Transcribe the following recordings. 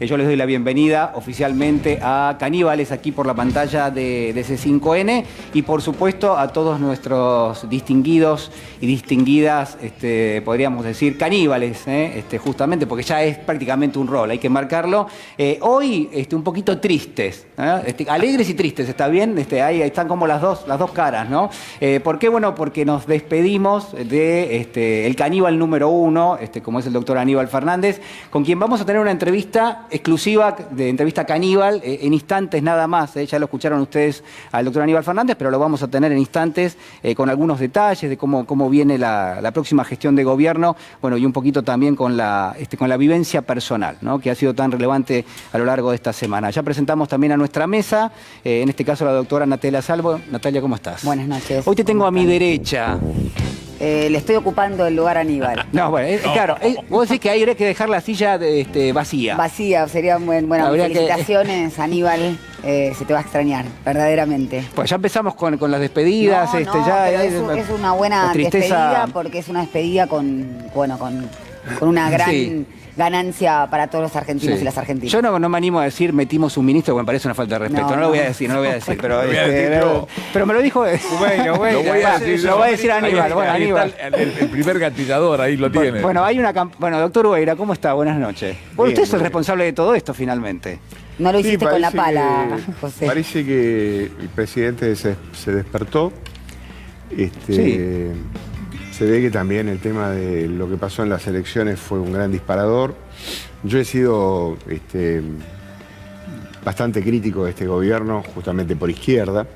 Yo les doy la bienvenida oficialmente a Caníbales aquí por la pantalla de C5N y por supuesto a todos nuestros distinguidos y distinguidas, podríamos decir, caníbales, justamente porque ya es prácticamente un rol, hay que marcarlo. Hoy un poquito tristes, alegres y tristes, ¿está bien? Ahí están como las dos caras, ¿no? ¿Por qué? Bueno, porque nos despedimos de el caníbal número 1, como es el doctor Aníbal Fernández, con quien vamos a tener una entrevista exclusiva de entrevista caníbal en instantes nada más. Ya lo escucharon ustedes al doctor Aníbal Fernández, pero lo vamos a tener en instantes con algunos detalles de cómo viene la próxima gestión de gobierno, bueno, y un poquito también con la vivencia personal, ¿no? Que ha sido tan relevante a lo largo de esta semana. Ya presentamos también a nuestra mesa, en este caso la doctora Natalia Salvo. Natalia, ¿cómo estás? Buenas noches. Hoy te tengo a mi derecha. Le estoy ocupando el lugar a Aníbal. No, bueno, claro, vos decís que ahí habría que dejar la silla vacía. Vacía, sería bueno, felicitaciones, Aníbal. Se te va a extrañar, verdaderamente. Pues ya empezamos con las despedidas. Es una buena despedida porque es una despedida con una gran... Sí. Ganancia para todos los argentinos y las argentinas. Yo no me animo a decir metimos un ministro, porque me parece una falta de respeto. No lo voy a decir, pero me lo dijo. Bueno, lo voy a decir a Aníbal. Bueno, Aníbal. El primer gatizador, ahí lo tiene. Bueno, doctor Ubeira, ¿cómo está? Buenas noches. Bueno, usted es el responsable de todo esto, finalmente. No lo hiciste con la pala, José. Parece que el presidente se despertó. Sí. Se ve que también el tema de lo que pasó en las elecciones fue un gran disparador. Yo he sido bastante crítico de este gobierno, justamente por izquierda.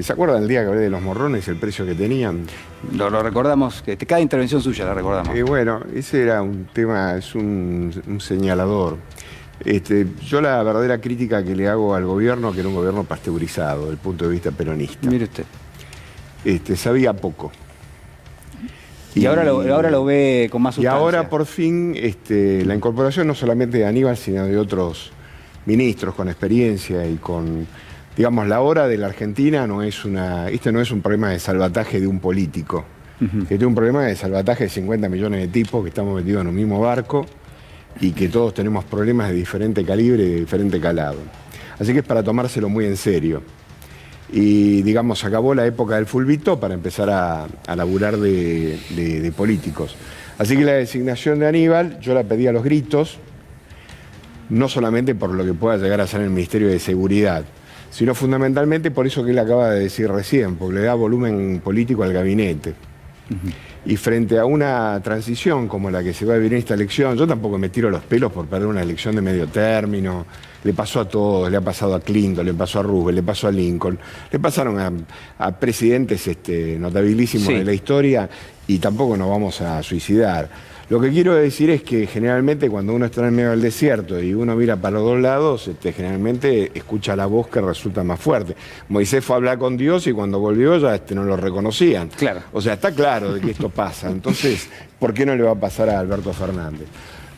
¿Se acuerdan el día que hablé de los morrones, el precio que tenían? Lo recordamos, cada intervención suya la recordamos. Bueno, ese era un tema, es un señalador. Yo la verdadera crítica que le hago al gobierno, que era un gobierno pasteurizado, desde el punto de vista peronista. Mire usted. Sabía poco. Y ahora lo ve con más sustancia. Y ahora, por fin, la incorporación no solamente de Aníbal, sino de otros ministros con experiencia y con, digamos, la hora de la Argentina no es no es un problema de salvataje de un político. Este es un problema de salvataje de 50 millones de tipos que estamos metidos en un mismo barco y que todos tenemos problemas de diferente calibre y de diferente calado. Así que es para tomárselo muy en serio. Y, digamos, acabó la época del fulbito para empezar a laburar de políticos. Así que la designación de Aníbal, yo la pedí a los gritos, no solamente por lo que pueda llegar a ser el Ministerio de Seguridad, sino fundamentalmente por eso que él acaba de decir recién, porque le da volumen político al gabinete. Y frente a una transición como la que se va a vivir en esta elección, yo tampoco me tiro los pelos por perder una elección de medio término. Le pasó a todos, le ha pasado a Clinton, le pasó a Roosevelt, le pasó a Lincoln, le pasaron a presidentes notabilísimos de la historia y tampoco nos vamos a suicidar. Lo que quiero decir es que generalmente cuando uno está en el medio del desierto y uno mira para los dos lados, generalmente escucha la voz que resulta más fuerte. Moisés fue a hablar con Dios y cuando volvió ya no lo reconocían. Claro. O sea, está claro de que esto pasa. Entonces, ¿por qué no le va a pasar a Alberto Fernández?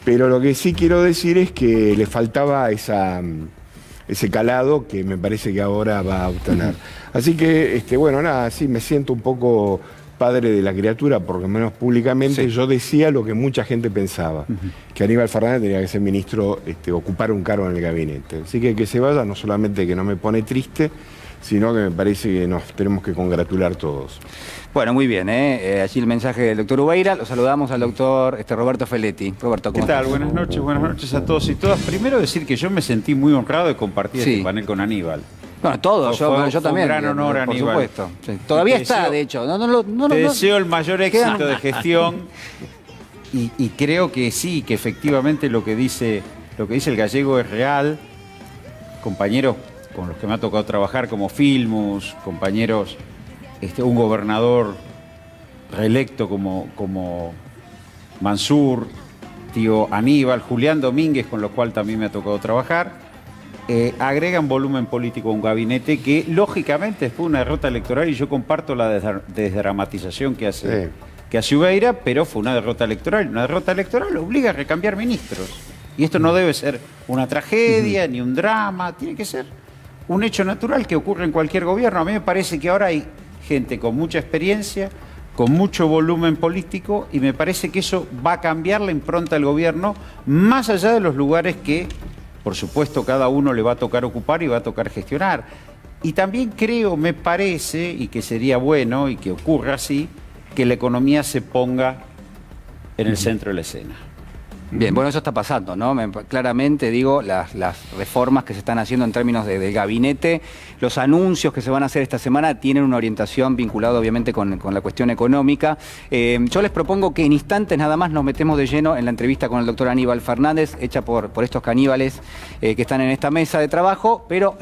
Pero lo que sí quiero decir es que le faltaba ese calado que me parece que ahora va a obtener. Así que, bueno, nada, sí, me siento un poco padre de la criatura, por lo menos públicamente. Yo decía lo que mucha gente pensaba, que Aníbal Fernández tenía que ser ministro, ocupar un cargo en el gabinete. Así que se vaya, no solamente que no me pone triste, sino que me parece que nos tenemos que congratular todos. Bueno, muy bien, allí el mensaje del doctor Ubeira. Lo saludamos al doctor Roberto Feletti. Roberto, ¿cómo estás? Buenas noches a todos y todas. Primero decir que yo me sentí muy honrado de compartir este panel con Aníbal. Bueno, todos, yo también. Un gran honor, por Aníbal. Supuesto. Sí. Todavía está, de hecho. Te deseo el mayor éxito de gestión y creo que sí, que efectivamente lo que dice el gallego es real. Compañeros con los que me ha tocado trabajar como Filmus, compañeros, un gobernador reelecto como Mansur, tío Aníbal, Julián Domínguez, con los cuales también me ha tocado trabajar. Agregan volumen político a un gabinete que lógicamente fue una derrota electoral y yo comparto la desdramatización que hace Ubeira, pero fue una derrota electoral. Una derrota electoral obliga a recambiar ministros. Y esto no debe ser una tragedia ni un drama, tiene que ser un hecho natural que ocurre en cualquier gobierno. A mí me parece que ahora hay gente con mucha experiencia, con mucho volumen político, y me parece que eso va a cambiar la impronta del gobierno, más allá de los lugares que, por supuesto, cada uno le va a tocar ocupar y va a tocar gestionar. Y también creo, me parece, y que sería bueno y que ocurra así, que la economía se ponga en el centro de la escena. Bien, bueno, eso está pasando, ¿no? Claramente, digo, las reformas que se están haciendo en términos del gabinete, los anuncios que se van a hacer esta semana tienen una orientación vinculada, obviamente, con la cuestión económica. Yo les propongo que en instantes nada más nos metemos de lleno en la entrevista con el doctor Aníbal Fernández, hecha por estos caníbales que están en esta mesa de trabajo, pero,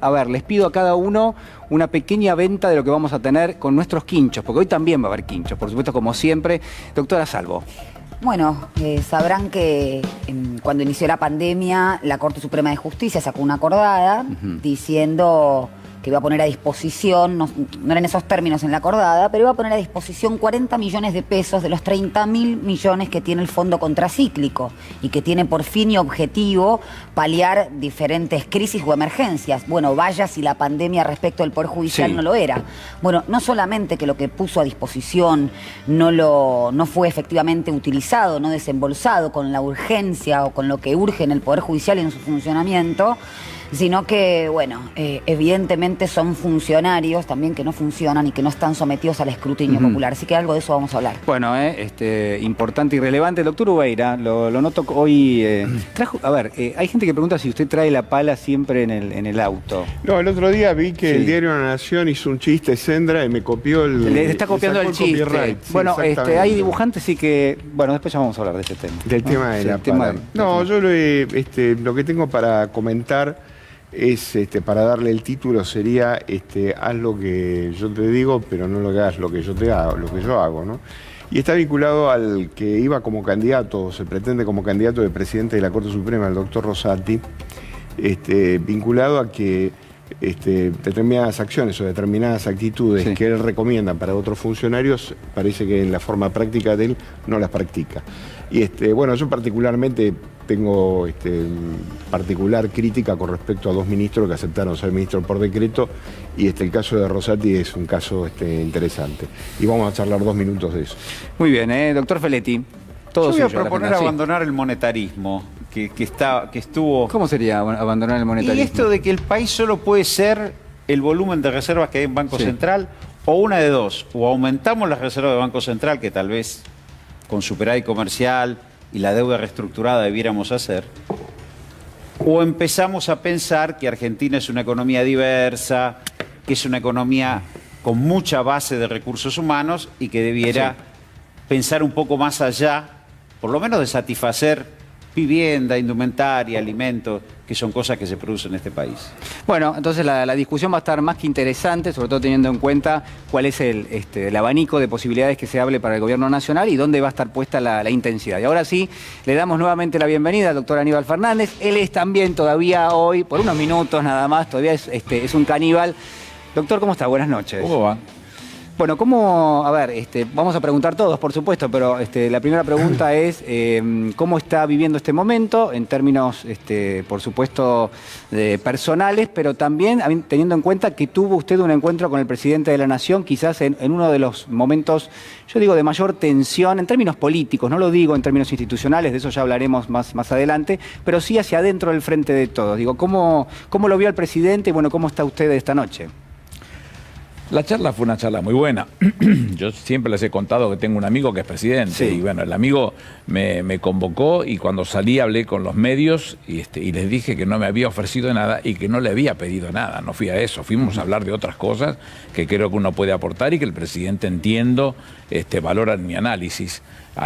a ver, les pido a cada uno una pequeña venta de lo que vamos a tener con nuestros quinchos, porque hoy también va a haber quinchos, por supuesto, como siempre. Doctora Salvo. Bueno, sabrán que cuando inició la pandemia, la Corte Suprema de Justicia sacó una acordada diciendo que iba a poner a disposición, no eran esos términos en la acordada, pero iba a poner a disposición 40 millones de pesos de los 30.000 millones que tiene el Fondo Contracíclico y que tiene por fin y objetivo paliar diferentes crisis o emergencias. Bueno, vaya si la pandemia respecto al Poder Judicial no lo era. Bueno, no solamente que lo que puso a disposición no fue efectivamente utilizado, no desembolsado con la urgencia o con lo que urge en el Poder Judicial y en su funcionamiento, sino que, bueno, evidentemente son funcionarios también que no funcionan y que no están sometidos al escrutinio popular. Así que algo de eso vamos a hablar. Bueno, importante y relevante. Doctor Ubeira, lo noto hoy. Trajo, a ver, hay gente que pregunta si usted trae la pala siempre en el auto. No, el otro día vi que el diario La Nación hizo un chiste, Sendra, y me copió el... Le está copiando el chiste. Sí, bueno, hay dibujantes, sí que... Bueno, después ya vamos a hablar de ese tema. Del tema de la pala. No, yo lo que tengo para comentar es, para darle el título sería, haz lo que yo te digo, pero no lo que hagas lo que yo te hago, lo que yo hago, ¿no? Y está vinculado al que iba como candidato, se pretende como candidato de presidente de la Corte Suprema, el doctor Rosati, vinculado a que determinadas acciones o determinadas actitudes que él recomienda para otros funcionarios, parece que en la forma práctica de él no las practica. Y bueno, yo particularmente tengo particular crítica con respecto a dos ministros que aceptaron ser ministros por decreto, y el caso de Rosati es un caso interesante. Y vamos a charlar 2 minutos de eso. Muy bien, doctor Feletti. Todo yo voy a proponer abandonar el monetarismo que estuvo... ¿Cómo sería abandonar el monetarismo? Y esto de que el país solo puede ser el volumen de reservas que hay en Banco Central, o una de dos: o aumentamos las reservas del Banco Central, que tal vez con superávit comercial y la deuda reestructurada debiéramos hacer, o empezamos a pensar que Argentina es una economía diversa, que es una economía con mucha base de recursos humanos y que debiera pensar un poco más allá, por lo menos de satisfacer vivienda, indumentaria, alimentos, que son cosas que se producen en este país. Bueno, entonces la discusión va a estar más que interesante, sobre todo teniendo en cuenta cuál es el abanico de posibilidades que se hable para el gobierno nacional y dónde va a estar puesta la intensidad. Y ahora sí, le damos nuevamente la bienvenida al doctor Aníbal Fernández. Él es también todavía hoy, por unos minutos nada más, todavía es un caníbal. Doctor, ¿cómo está? Buenas noches. ¿Cómo va? Bueno, vamos a preguntar todos, por supuesto, pero la primera pregunta es ¿cómo está viviendo este momento en términos, por supuesto, personales, pero también teniendo en cuenta que tuvo usted un encuentro con el presidente de la Nación, quizás en uno de los momentos, yo digo, de mayor tensión en términos políticos, no lo digo en términos institucionales, de eso ya hablaremos más adelante, pero sí hacia adentro del frente de todos. Digo, ¿cómo lo vio el presidente y, bueno, cómo está usted esta noche? La charla fue una charla muy buena. Yo siempre les he contado que tengo un amigo que es presidente, y bueno, el amigo me convocó, y cuando salí hablé con los medios y les dije que no me había ofrecido nada y que no le había pedido nada. No fui a eso, fuimos a hablar de otras cosas que creo que uno puede aportar y que el presidente, entiendo, valora en mi análisis.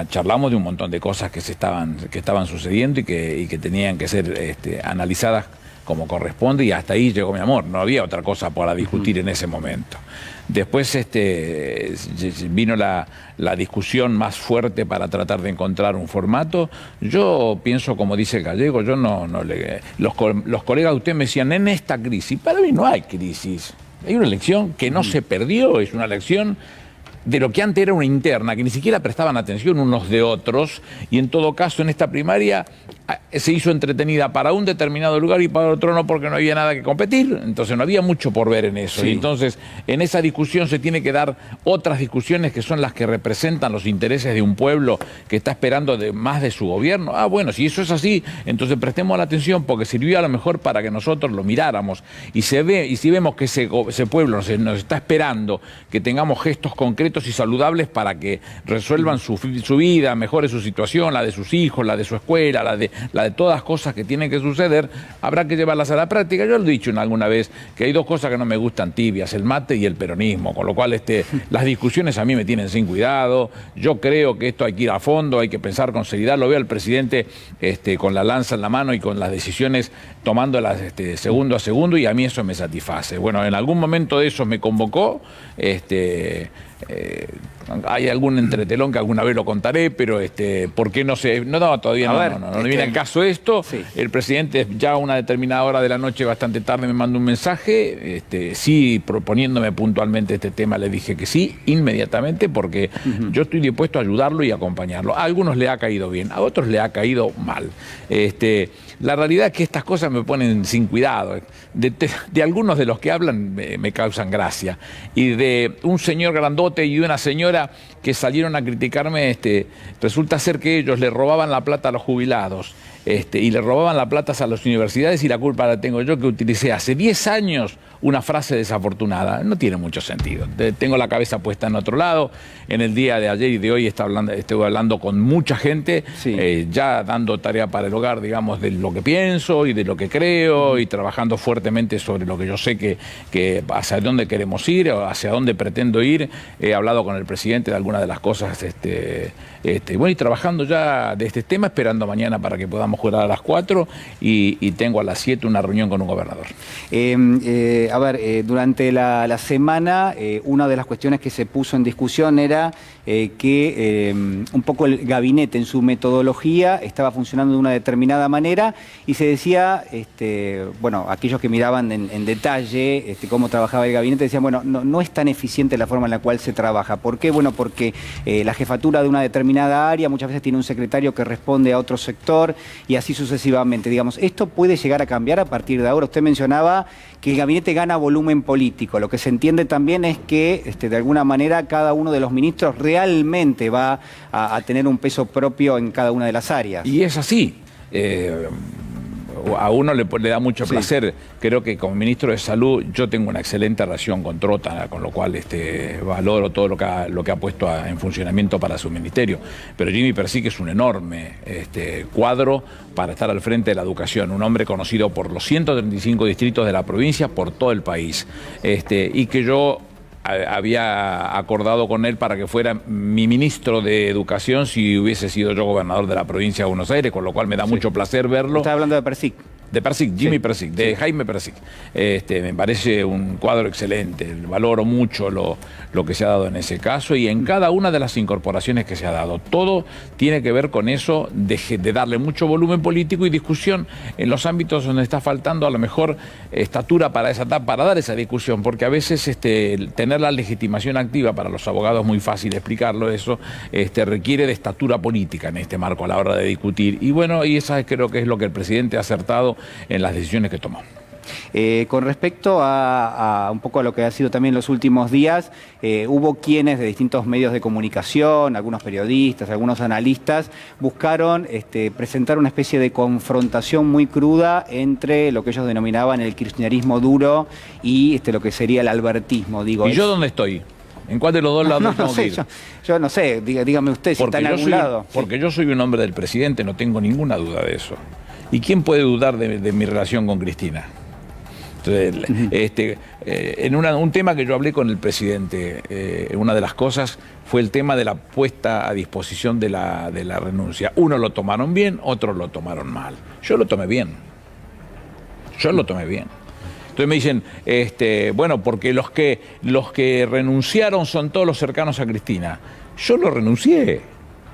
Charlamos de un montón de cosas que estaban sucediendo y que tenían que ser analizadas como corresponde, y hasta ahí llegó mi amor. No había otra cosa para discutir en ese momento. Después vino la discusión más fuerte para tratar de encontrar un formato. Yo pienso, como dice el gallego, yo los colegas de usted me decían, en esta crisis, para mí no hay crisis. Hay una elección que no se perdió, es una elección de lo que antes era una interna, que ni siquiera prestaban atención unos de otros, y en todo caso en esta primaria se hizo entretenida para un determinado lugar y para otro no, porque no había nada que competir, entonces no había mucho por ver en eso. Sí. Y entonces en esa discusión se tiene que dar otras discusiones que son las que representan los intereses de un pueblo que está esperando más de su gobierno. Ah, bueno, si eso es así, entonces prestemos la atención, porque sirvió a lo mejor para que nosotros lo miráramos, y si vemos que ese pueblo nos está esperando que tengamos gestos concretos y saludables para que resuelvan su vida, mejore su situación, la de sus hijos, la de su escuela, la de todas las cosas que tienen que suceder, habrá que llevarlas a la práctica. Yo lo he dicho alguna vez, que hay dos cosas que no me gustan tibias, el mate y el peronismo, con lo cual las discusiones a mí me tienen sin cuidado. Yo creo que esto hay que ir a fondo, hay que pensar con seriedad. Lo veo al presidente con la lanza en la mano y con las decisiones tomándolas segundo a segundo, y a mí eso me satisface. Bueno, en algún momento de eso me convocó, hay algún entretelón que alguna vez lo contaré, pero ¿por qué no sé? No, todavía no viene al caso esto. Sí. El presidente ya a una determinada hora de la noche, bastante tarde, me mandó un mensaje, sí, proponiéndome puntualmente este tema. Le dije que sí, inmediatamente, porque yo estoy dispuesto a ayudarlo y acompañarlo. A algunos le ha caído bien, a otros le ha caído mal. La realidad es que estas cosas me ponen sin cuidado. De algunos de los que hablan me causan gracia. Y de un señor grandote y de una señora que salieron a criticarme, resulta ser que ellos le robaban la plata a los jubilados, y le robaban la plata a las universidades, y la culpa la tengo yo, que utilicé hace 10 años una frase desafortunada. No tiene mucho sentido. Tengo la cabeza puesta en otro lado. En el día de ayer y de hoy estuve hablando con mucha gente, sí, ya dando tarea para el hogar, digamos, de lo que pienso y de lo que creo, y trabajando fuertemente sobre lo que yo sé que hacia dónde queremos ir, o hacia dónde pretendo ir. He hablado con el presidente de algunas de las cosas, bueno, y trabajando ya de este tema, esperando mañana para que podamos jurar a las 4, y tengo a las 7 una reunión con un gobernador. A ver, durante la semana, una de las cuestiones que se puso en discusión era que un poco el gabinete en su metodología estaba funcionando de una determinada manera, y se decía, bueno, aquellos que miraban en detalle cómo trabajaba el gabinete decían, bueno, no es tan eficiente la forma en la cual se trabaja. ¿Por qué? Bueno, porque la jefatura de una determinada área muchas veces tiene un secretario que responde a otro sector, y así sucesivamente. Digamos, esto puede llegar a cambiar a partir de ahora. Usted mencionaba que el gabinete gana volumen político. Lo que se entiende también es que, de alguna manera, cada uno de los ministros realmente va a tener un peso propio en cada una de las áreas. Y es así. A uno le da mucho placer. Creo que como ministro de Salud yo tengo una excelente relación con Trota, con lo cual valoro todo lo que ha puesto en funcionamiento para su ministerio. Pero Jimmy Persic es un enorme cuadro para estar al frente de la educación, un hombre conocido por los 135 distritos de la provincia, por todo el país, y que yo había acordado con él para que fuera mi ministro de Educación si hubiese sido yo gobernador de la provincia de Buenos Aires, con lo cual me da mucho placer verlo. Está hablando de Persic. De Persic, Jimmy Persic, de Jaime Persic. Me parece un cuadro excelente, valoro mucho lo que se ha dado en ese caso y en cada una de las incorporaciones que se ha dado. Todo tiene que ver con eso de darle mucho volumen político y discusión en los ámbitos donde está faltando a lo mejor estatura para dar esa discusión, porque a veces tener la legitimación activa, para los abogados es muy fácil explicarlo eso, requiere de estatura política en este marco a la hora de discutir. Y bueno, y esa creo que es lo que el presidente ha acertado en las decisiones que tomó. Con respecto a un poco a lo que ha sido también los últimos días, hubo quienes de distintos medios de comunicación, algunos periodistas, algunos analistas, buscaron presentar una especie de confrontación muy cruda entre lo que ellos denominaban el kirchnerismo duro y lo que sería el albertismo. Digo, ¿y yo dónde estoy? ¿En cuál de los dos lados tengo que ir? Yo no sé, dígame usted si está en algún lado. Porque yo soy un hombre del presidente, no tengo ninguna duda de eso. ¿Y quién puede dudar de mi relación con Cristina? Entonces, en un tema que yo hablé con el presidente, una de las cosas fue el tema de la puesta a disposición de la renuncia. Unos lo tomaron bien, otros lo tomaron mal. Yo lo tomé bien. Entonces me dicen, bueno, porque los que renunciaron son todos los cercanos a Cristina. Yo no renuncié.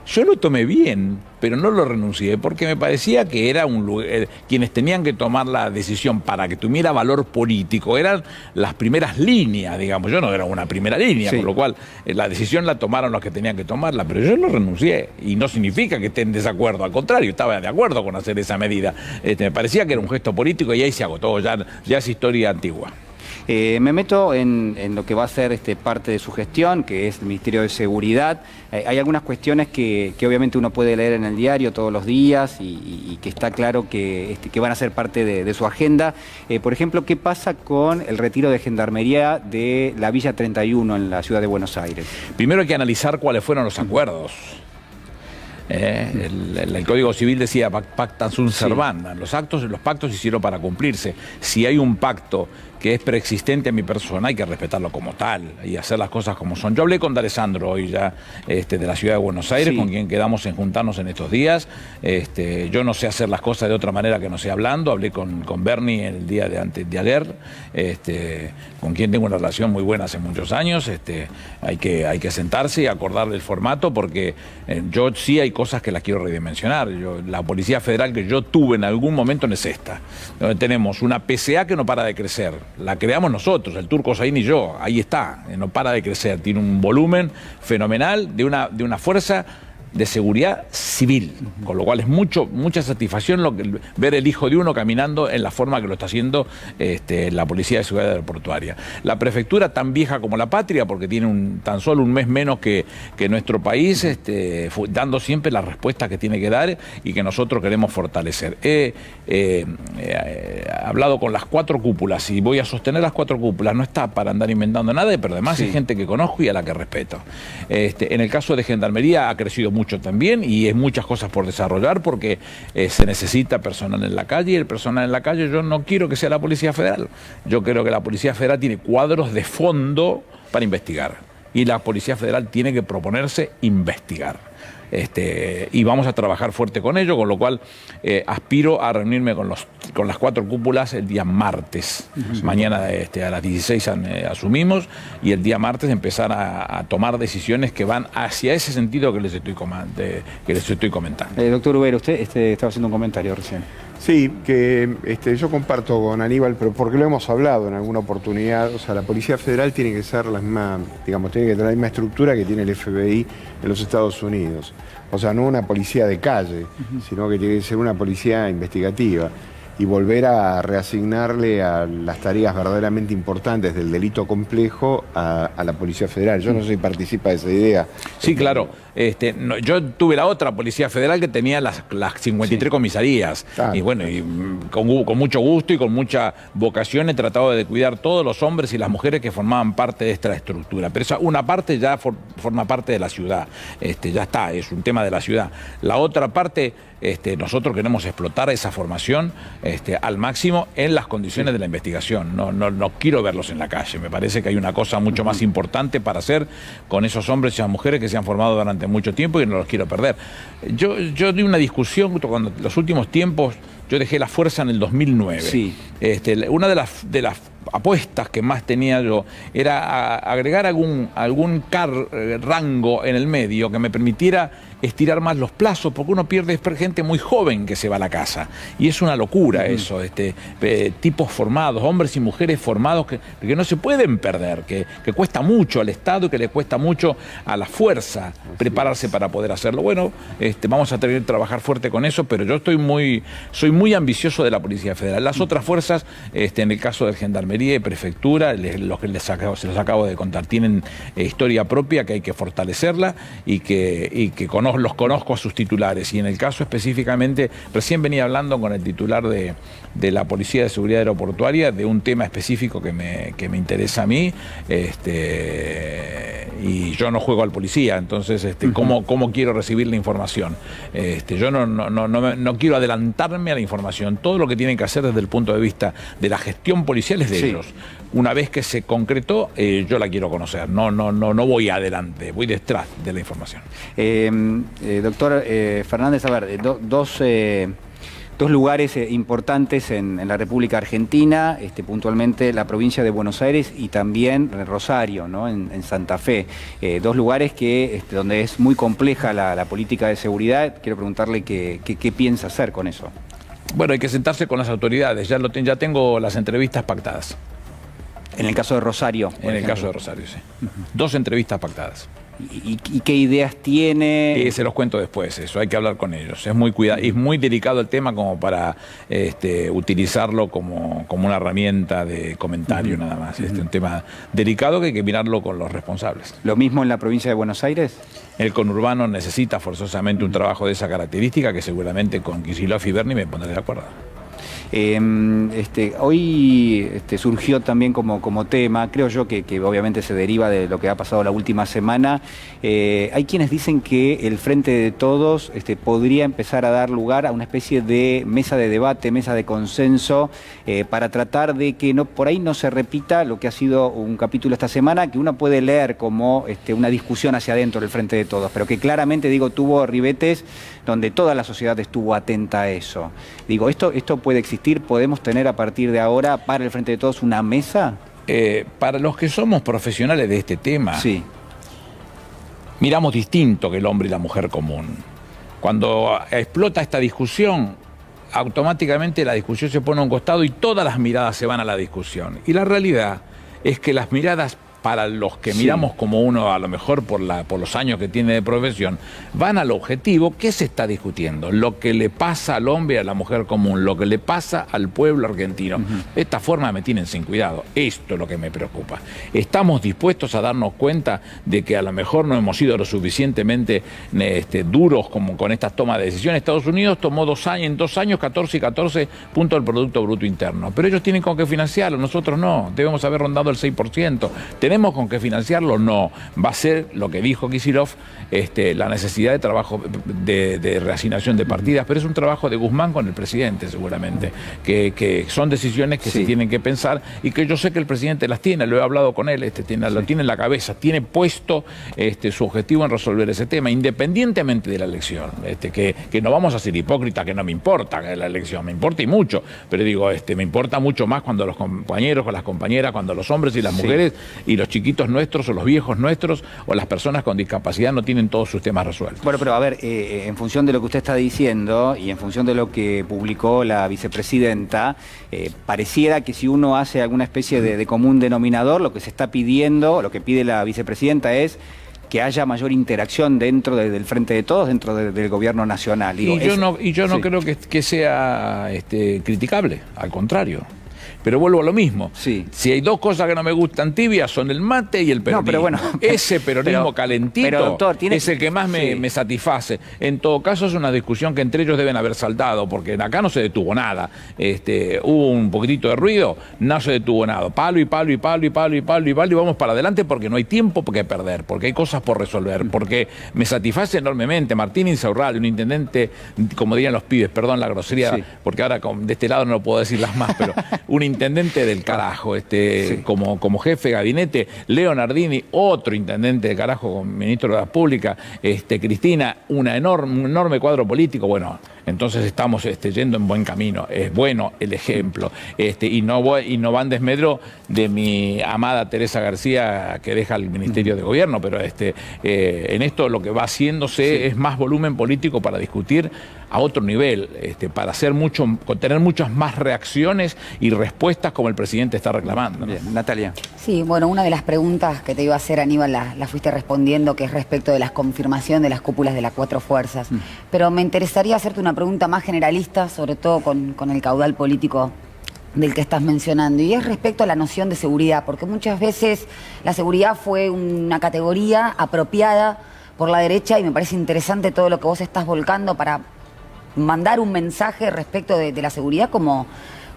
Yo lo tomé bien, pero no lo renuncié porque me parecía que era un lugar, quienes tenían que tomar la decisión para que tuviera valor político eran las primeras líneas, digamos. Yo no era una primera línea, Sí. con lo cual la decisión la tomaron los que tenían que tomarla, pero yo lo renuncié y no significa que esté en desacuerdo, al contrario, estaba de acuerdo con hacer esa medida. Me parecía que era un gesto político y ahí se agotó, ya es historia antigua. Me meto en lo que va a ser parte de su gestión, que es el Ministerio de Seguridad. Hay algunas cuestiones que obviamente uno puede leer en el diario todos los días y que está claro que van a ser parte de su agenda. Por ejemplo, ¿qué pasa con el retiro de gendarmería de la Villa 31 en la ciudad de Buenos Aires? Primero hay que analizar cuáles fueron los acuerdos. El Código Civil decía pacta sunt servanda. Los pactos se hicieron para cumplirse. Si hay un pacto que es preexistente a mi persona, hay que respetarlo como tal y hacer las cosas como son. Yo hablé con D'Alessandro hoy ya de la ciudad de Buenos Aires, sí, con quien quedamos en juntarnos en estos días. Yo no sé hacer las cosas de otra manera que no sea hablando. Hablé con Bernie el día de antes de ayer, con quien tengo una relación muy buena hace muchos años. Hay que sentarse y acordarle el formato porque yo sí hay cosas que las quiero redimensionar. La Policía Federal que yo tuve en algún momento no es esta, donde tenemos una PCA que no para de crecer. La creamos nosotros, el Turco Saín y yo, ahí está, no para de crecer, tiene un volumen fenomenal de una fuerza de seguridad civil, con lo cual es mucha satisfacción ver el hijo de uno caminando en la forma que lo está haciendo la Policía de Seguridad Aeroportuaria. La prefectura tan vieja como la patria, porque tiene tan solo un mes menos que nuestro país, dando siempre la respuesta que tiene que dar y que nosotros queremos fortalecer. He hablado con las 4 cúpulas y voy a sostener las 4 cúpulas, no está para andar inventando nada, pero además sí, hay gente que conozco y a la que respeto. En el caso de Gendarmería ha crecido mucho también y es muchas cosas por desarrollar porque se necesita personal en la calle y el personal en la calle yo no quiero que sea la Policía Federal. Yo creo que la Policía Federal tiene cuadros de fondo para investigar y la Policía Federal tiene que proponerse investigar. Y vamos a trabajar fuerte con ello, con lo cual aspiro a reunirme con las 4 cúpulas el día martes. Mañana a las 16 asumimos y el día martes empezar a tomar decisiones que van hacia ese sentido que les estoy comentando. Doctor Ubero, usted estaba haciendo un comentario recién. Sí, que yo comparto con Aníbal, pero porque lo hemos hablado en alguna oportunidad. O sea, la Policía Federal tiene que ser la misma, digamos, tiene que tener la misma estructura que tiene el FBI en los Estados Unidos. O sea, no una policía de calle, sino que tiene que ser una policía investigativa y volver a reasignarle a las tareas verdaderamente importantes del delito complejo a la Policía Federal. Yo no sé si participa de esa idea. Sí, claro. Yo tuve la otra Policía Federal que tenía las 53 comisarías. Claro. Y bueno, con mucho gusto y con mucha vocación he tratado de cuidar todos los hombres y las mujeres que formaban parte de esta estructura. Pero esa una parte ya forma parte de la ciudad. Ya está, es un tema de la ciudad. La otra parte, nosotros queremos explotar esa formación al máximo en las condiciones de la investigación. No quiero verlos en la calle. Me parece que hay una cosa mucho más importante para hacer con esos hombres y esas mujeres que se han formado durante mucho tiempo y no los quiero perder. Yo di una discusión cuando en los últimos tiempos yo dejé la fuerza en el 2009. Sí. Una de las apuestas que más tenía yo era agregar algún rango en el medio que me permitiera estirar más los plazos, porque uno pierde gente muy joven que se va a la casa. Y es una locura eso, tipos formados, hombres y mujeres formados que no se pueden perder, que cuesta mucho al Estado y que le cuesta mucho a la fuerza prepararse para poder hacerlo. Bueno, vamos a tener que trabajar fuerte con eso, pero yo soy muy ambicioso de la Policía Federal. Las otras fuerzas, en el caso de Gendarmería y Prefectura, los que se los acabo de contar, tienen historia propia que hay que fortalecerla y que los conozco a sus titulares. Y en el caso específicamente, recién venía hablando con el titular de la Policía de Seguridad Aeroportuaria de un tema específico que me interesa a mí, y yo no juego al policía, entonces ¿cómo quiero recibir la información? Yo no quiero adelantarme a la información. Todo lo que tienen que hacer desde el punto de vista de la gestión policial es de ellos. Una vez que se concretó, yo la quiero conocer. No voy adelante, voy detrás de la información. Doctor Fernández, a ver, dos lugares importantes en la República Argentina, puntualmente la provincia de Buenos Aires y también Rosario, ¿no? en Santa Fe. Dos lugares que, donde es muy compleja la política de seguridad. Quiero preguntarle qué piensa hacer con eso. Bueno, hay que sentarse con las autoridades. Ya tengo las entrevistas pactadas. En el caso de Rosario. En el caso de Rosario, sí. Dos entrevistas pactadas. ¿Y qué ideas tiene? Se los cuento después, eso, hay que hablar con ellos. Es muy delicado el tema como para utilizarlo como una herramienta de comentario nada más. Un tema delicado que hay que mirarlo con los responsables. ¿Lo mismo en la provincia de Buenos Aires? El conurbano necesita forzosamente un trabajo de esa característica que seguramente con Kicillof y Berni me pondré de acuerdo. Hoy surgió también como tema, creo yo que obviamente se deriva de lo que ha pasado la última semana. Hay quienes dicen que el Frente de Todos podría empezar a dar lugar a una especie de mesa de debate, mesa de consenso, para tratar de que por ahí no se repita lo que ha sido un capítulo esta semana, que uno puede leer como una discusión hacia adentro del Frente de Todos, pero que claramente, tuvo ribetes donde toda la sociedad estuvo atenta a eso. ¿Esto puede existir? ¿Podemos tener a partir de ahora para el Frente de Todos una mesa? Para los que somos profesionales de este tema, sí, miramos distinto que el hombre y la mujer común. Cuando explota esta discusión, automáticamente la discusión se pone a un costado y todas las miradas se van a la discusión. Y la realidad es que las miradas, para los que miramos como uno, a lo mejor por los años que tiene de profesión, van al objetivo. ¿Qué se está discutiendo? Lo que le pasa al hombre y a la mujer común, lo que le pasa al pueblo argentino. De esta forma me tienen sin cuidado. Esto es lo que me preocupa. ¿Estamos dispuestos a darnos cuenta de que a lo mejor no hemos sido lo suficientemente duros como con estas tomas de decisiones? Estados Unidos tomó en 2 años 14 y 14 puntos del Producto Bruto Interno. Pero ellos tienen con qué financiarlo, nosotros no. Debemos haber rondado el 6%. ¿Tenemos con qué financiarlo? No. Va a ser lo que dijo Kicillof, la necesidad de trabajo de reasignación de partidas, pero es un trabajo de Guzmán con el presidente seguramente, que son decisiones que se tienen que pensar y que yo sé que el presidente las tiene, lo he hablado con él, lo tiene en la cabeza, tiene puesto su objetivo en resolver ese tema, independientemente de la elección, que no vamos a ser hipócritas, que no me importa la elección, me importa y mucho, pero me importa mucho más cuando los compañeros, con las compañeras, cuando los hombres y las mujeres y los chiquitos nuestros o los viejos nuestros o las personas con discapacidad no tienen todos sus temas resueltos. Bueno, pero a ver, en función de lo que usted está diciendo y en función de lo que publicó la vicepresidenta, pareciera que si uno hace alguna especie de común denominador, lo que se está pidiendo, lo que pide la vicepresidenta es que haya mayor interacción dentro del Frente de Todos, dentro del gobierno nacional. Yo no creo que sea criticable, al contrario. Pero vuelvo a lo mismo. Sí. Si hay dos cosas que no me gustan tibias, son el mate y el peronismo. No, pero bueno, ese peronismo calentito doctor, es el que más me satisface. En todo caso, es una discusión que entre ellos deben haber saldado, porque acá no se detuvo nada. Hubo un poquitito de ruido, no se detuvo nada. Palo y palo y palo y palo y palo y palo y vamos para adelante porque no hay tiempo que perder, porque hay cosas por resolver, porque me satisface enormemente. Martín Insaurralde, un intendente, como dirían los pibes, perdón la grosería, porque ahora de este lado no lo puedo decirlas más, pero un intendente del carajo, como jefe de gabinete, Leonardini, otro intendente del carajo, como ministro de la Pública, Cristina, un enorme cuadro político. Bueno, entonces estamos yendo en buen camino, es bueno el ejemplo, y no va en desmedro de mi amada Teresa García, que deja el Ministerio de Gobierno, pero en esto lo que va haciéndose es más volumen político para discutir a otro nivel, para tener muchas más reacciones y respuestas como el presidente está reclamando, ¿no? Bien, Natalia. Sí, bueno, una de las preguntas que te iba a hacer, Aníbal, la fuiste respondiendo, que es respecto de la confirmación de las cúpulas de las 4 fuerzas. Pero me interesaría hacerte una pregunta más generalista, sobre todo con el caudal político del que estás mencionando, y es respecto a la noción de seguridad, porque muchas veces la seguridad fue una categoría apropiada por la derecha y me parece interesante todo lo que vos estás volcando para mandar un mensaje respecto de la seguridad como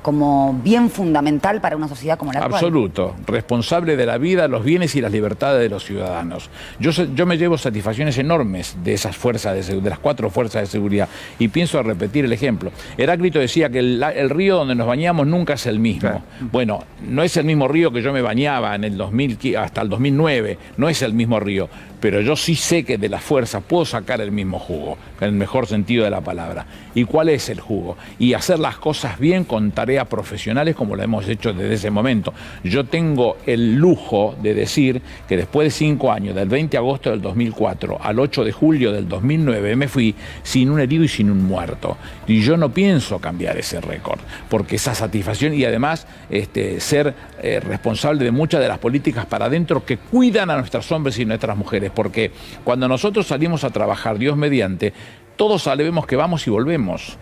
como bien fundamental para una sociedad como la actual. Absoluto, responsable de la vida, los bienes y las libertades de los ciudadanos. Yo me llevo satisfacciones enormes de esas fuerzas, de las 4 fuerzas de seguridad, y pienso repetir el ejemplo. Heráclito decía que el río donde nos bañamos nunca es el mismo. Claro. Bueno, no es el mismo río que yo me bañaba en el 2000 hasta el 2009, no es el mismo río, pero yo sí sé que de las fuerzas puedo sacar el mismo jugo, en el mejor sentido de la palabra. ¿Y cuál es el jugo? Y hacer las cosas bien con tareas profesionales como lo hemos hecho desde ese momento. Yo tengo el lujo de decir que después de 5 años, del 20 de agosto del 2004 al 8 de julio del 2009, me fui sin un herido y sin un muerto. Y yo no pienso cambiar ese récord, porque esa satisfacción y además ser responsable de muchas de las políticas para adentro que cuidan a nuestros hombres y nuestras mujeres, porque cuando nosotros salimos a trabajar, Dios mediante, todos sabemos que vamos y volvemos,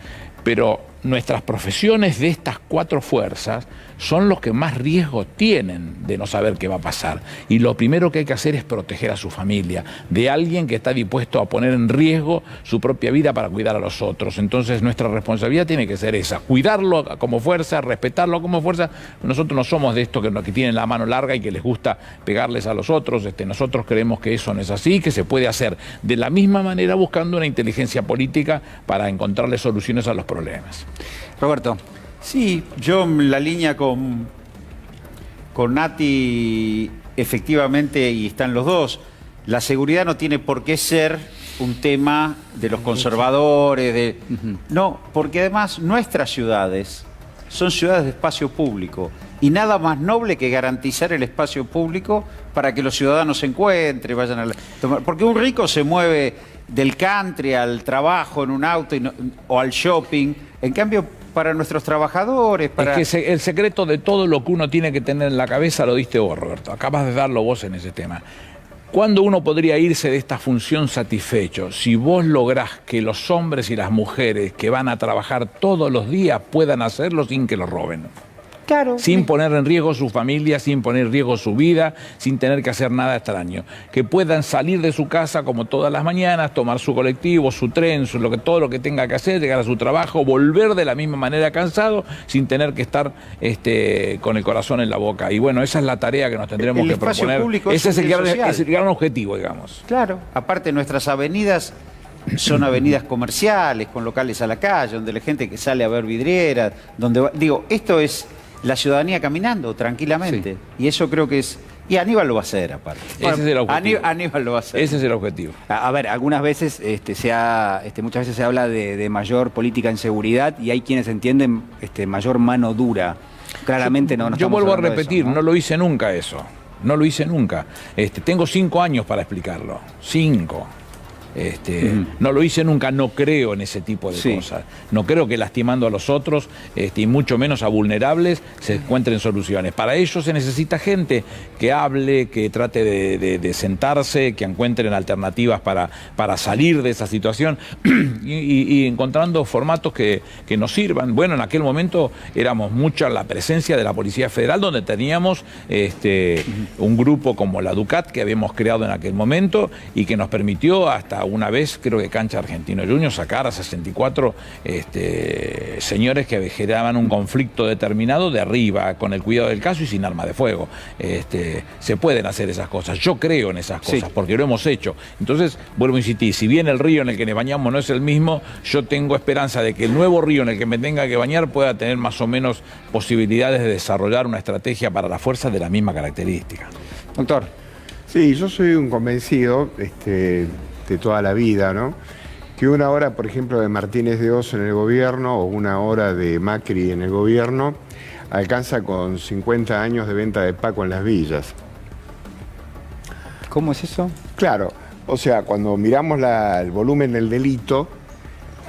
pero nuestras profesiones de estas 4 fuerzas son los que más riesgo tienen de no saber qué va a pasar. Y lo primero que hay que hacer es proteger a su familia de alguien que está dispuesto a poner en riesgo su propia vida para cuidar a los otros. Entonces nuestra responsabilidad tiene que ser esa, cuidarlo como fuerza, respetarlo como fuerza. Nosotros no somos de estos que tienen la mano larga y que les gusta pegarles a los otros. Nosotros creemos que eso no es así, que se puede hacer de la misma manera buscando una inteligencia política para encontrarle soluciones a los problemas. Roberto. Sí, yo en la línea con Nati, efectivamente, y están los dos, la seguridad no tiene por qué ser un tema de los conservadores, no, porque además nuestras ciudades son ciudades de espacio público y nada más noble que garantizar el espacio público para que los ciudadanos se encuentren, vayan a porque un rico se mueve del country al trabajo en un auto o al shopping, en cambio para nuestros trabajadores, para... Es que el secreto de todo lo que uno tiene que tener en la cabeza lo diste vos, Roberto. Acabas de darlo vos en ese tema. ¿Cuándo uno podría irse de esta función satisfecho? Si vos lográs que los hombres y las mujeres que van a trabajar todos los días puedan hacerlo sin que los roben. Claro. Sin poner en riesgo su familia, sin poner en riesgo su vida, sin tener que hacer nada extraño. Que puedan salir de su casa como todas las mañanas, tomar su colectivo, su tren, todo lo que tenga que hacer, llegar a su trabajo, volver de la misma manera cansado, sin tener que estar con el corazón en la boca. Y bueno, esa es la tarea que nos tendremos que proponer. Ese es el gran objetivo, digamos. Claro. Aparte, nuestras avenidas son avenidas comerciales, con locales a la calle, donde la gente que sale a ver vidrieras, esto es la ciudadanía caminando tranquilamente. Sí. Y eso creo que es... Y Aníbal lo va a hacer, aparte. Ese es el objetivo. Aníbal lo va a hacer. Ese es el objetivo. A ver, algunas veces muchas veces se habla de mayor política en seguridad y hay quienes entienden mayor mano dura. Claramente no. Yo vuelvo a repetir, ¿no? No lo hice nunca eso. No lo hice nunca. Tengo 5 años para explicarlo. 5. No lo hice nunca, no creo en ese tipo de cosas. No creo que lastimando a los otros, y mucho menos a vulnerables, se encuentren soluciones. Para ello se necesita gente que hable, que trate de sentarse, que encuentren alternativas para salir de esa situación y encontrando formatos que nos sirvan. Bueno, en aquel momento éramos mucha la presencia de la Policía Federal, donde teníamos un grupo como la Ducat que habíamos creado en aquel momento y que nos permitió hasta una vez, creo que Cancha Argentino Juniors, sacar a 64 señores que generaban un conflicto determinado de arriba, con el cuidado del caso y sin arma de fuego. Se pueden hacer esas cosas. Yo creo en esas cosas, porque lo hemos hecho. Entonces, vuelvo a insistir, si bien el río en el que nos bañamos no es el mismo, yo tengo esperanza de que el nuevo río en el que me tenga que bañar pueda tener más o menos posibilidades de desarrollar una estrategia para la fuerza de la misma característica. Doctor. Sí, yo soy un convencido, de toda la vida, ¿no? Que una hora, por ejemplo, de Martínez de Oz en el gobierno o una hora de Macri en el gobierno alcanza con 50 años de venta de Paco en las villas. ¿Cómo es eso? Claro, o sea, cuando miramos el volumen del delito,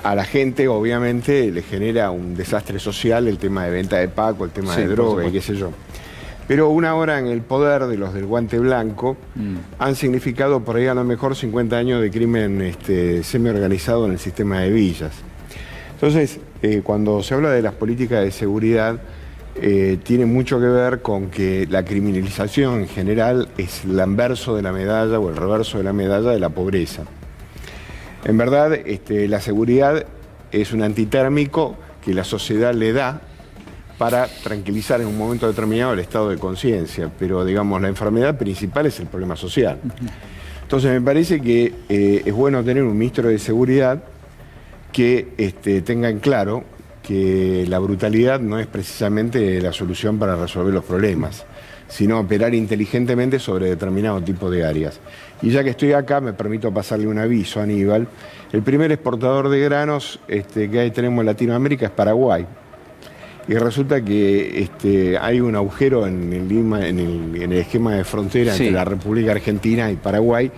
a la gente obviamente le genera un desastre social el tema de venta de Paco, el tema de droga y qué sé yo. Pero una hora en el poder de los del guante blanco han significado por ahí a lo mejor 50 años de crimen semi-organizado en el sistema de villas. Entonces, cuando se habla de las políticas de seguridad, tiene mucho que ver con que la criminalización en general es el anverso de la medalla o el reverso de la medalla de la pobreza. En verdad, la seguridad es un antitérmico que la sociedad le da para tranquilizar en un momento determinado el estado de conciencia, pero digamos la enfermedad principal es el problema social. Entonces me parece que es bueno tener un ministro de Seguridad que tenga en claro que la brutalidad no es precisamente la solución para resolver los problemas, sino operar inteligentemente sobre determinado tipo de áreas. Y ya que estoy acá, me permito pasarle un aviso a Aníbal. El primer exportador de granos que ahí tenemos en Latinoamérica es Paraguay. Y resulta que hay un agujero en el esquema de frontera entre la República Argentina y Paraguay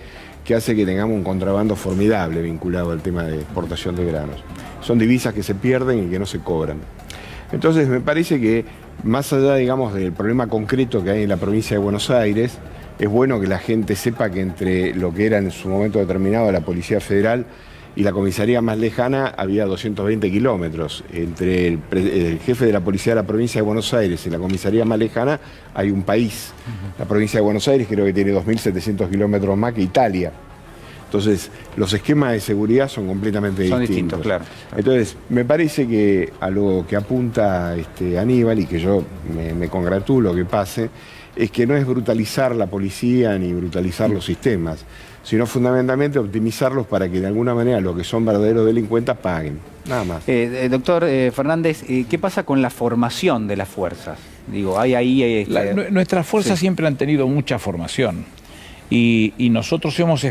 que hace que tengamos un contrabando formidable vinculado al tema de exportación de granos. Son divisas que se pierden y que no se cobran. Entonces me parece que más allá, digamos, del problema concreto que hay en la provincia de Buenos Aires, es bueno que la gente sepa que entre lo que era en su momento determinado la Policía Federal y la comisaría más lejana había 220 kilómetros. Entre el jefe de la policía de la provincia de Buenos Aires y la comisaría más lejana hay un país. La provincia de Buenos Aires creo que tiene 2.700 kilómetros más que Italia. Entonces, los esquemas de seguridad son completamente distintos. Claro. Entonces, me parece que a lo que apunta Aníbal, y que yo me congratulo que pase, es que no es brutalizar la policía ni brutalizar los sistemas, sino fundamentalmente optimizarlos para que de alguna manera los que son verdaderos delincuentes paguen, nada más. Doctor Fernández, ¿qué pasa con la formación de las fuerzas? Digo, hay ahí... Nuestras fuerzas siempre han tenido mucha formación y nosotros hemos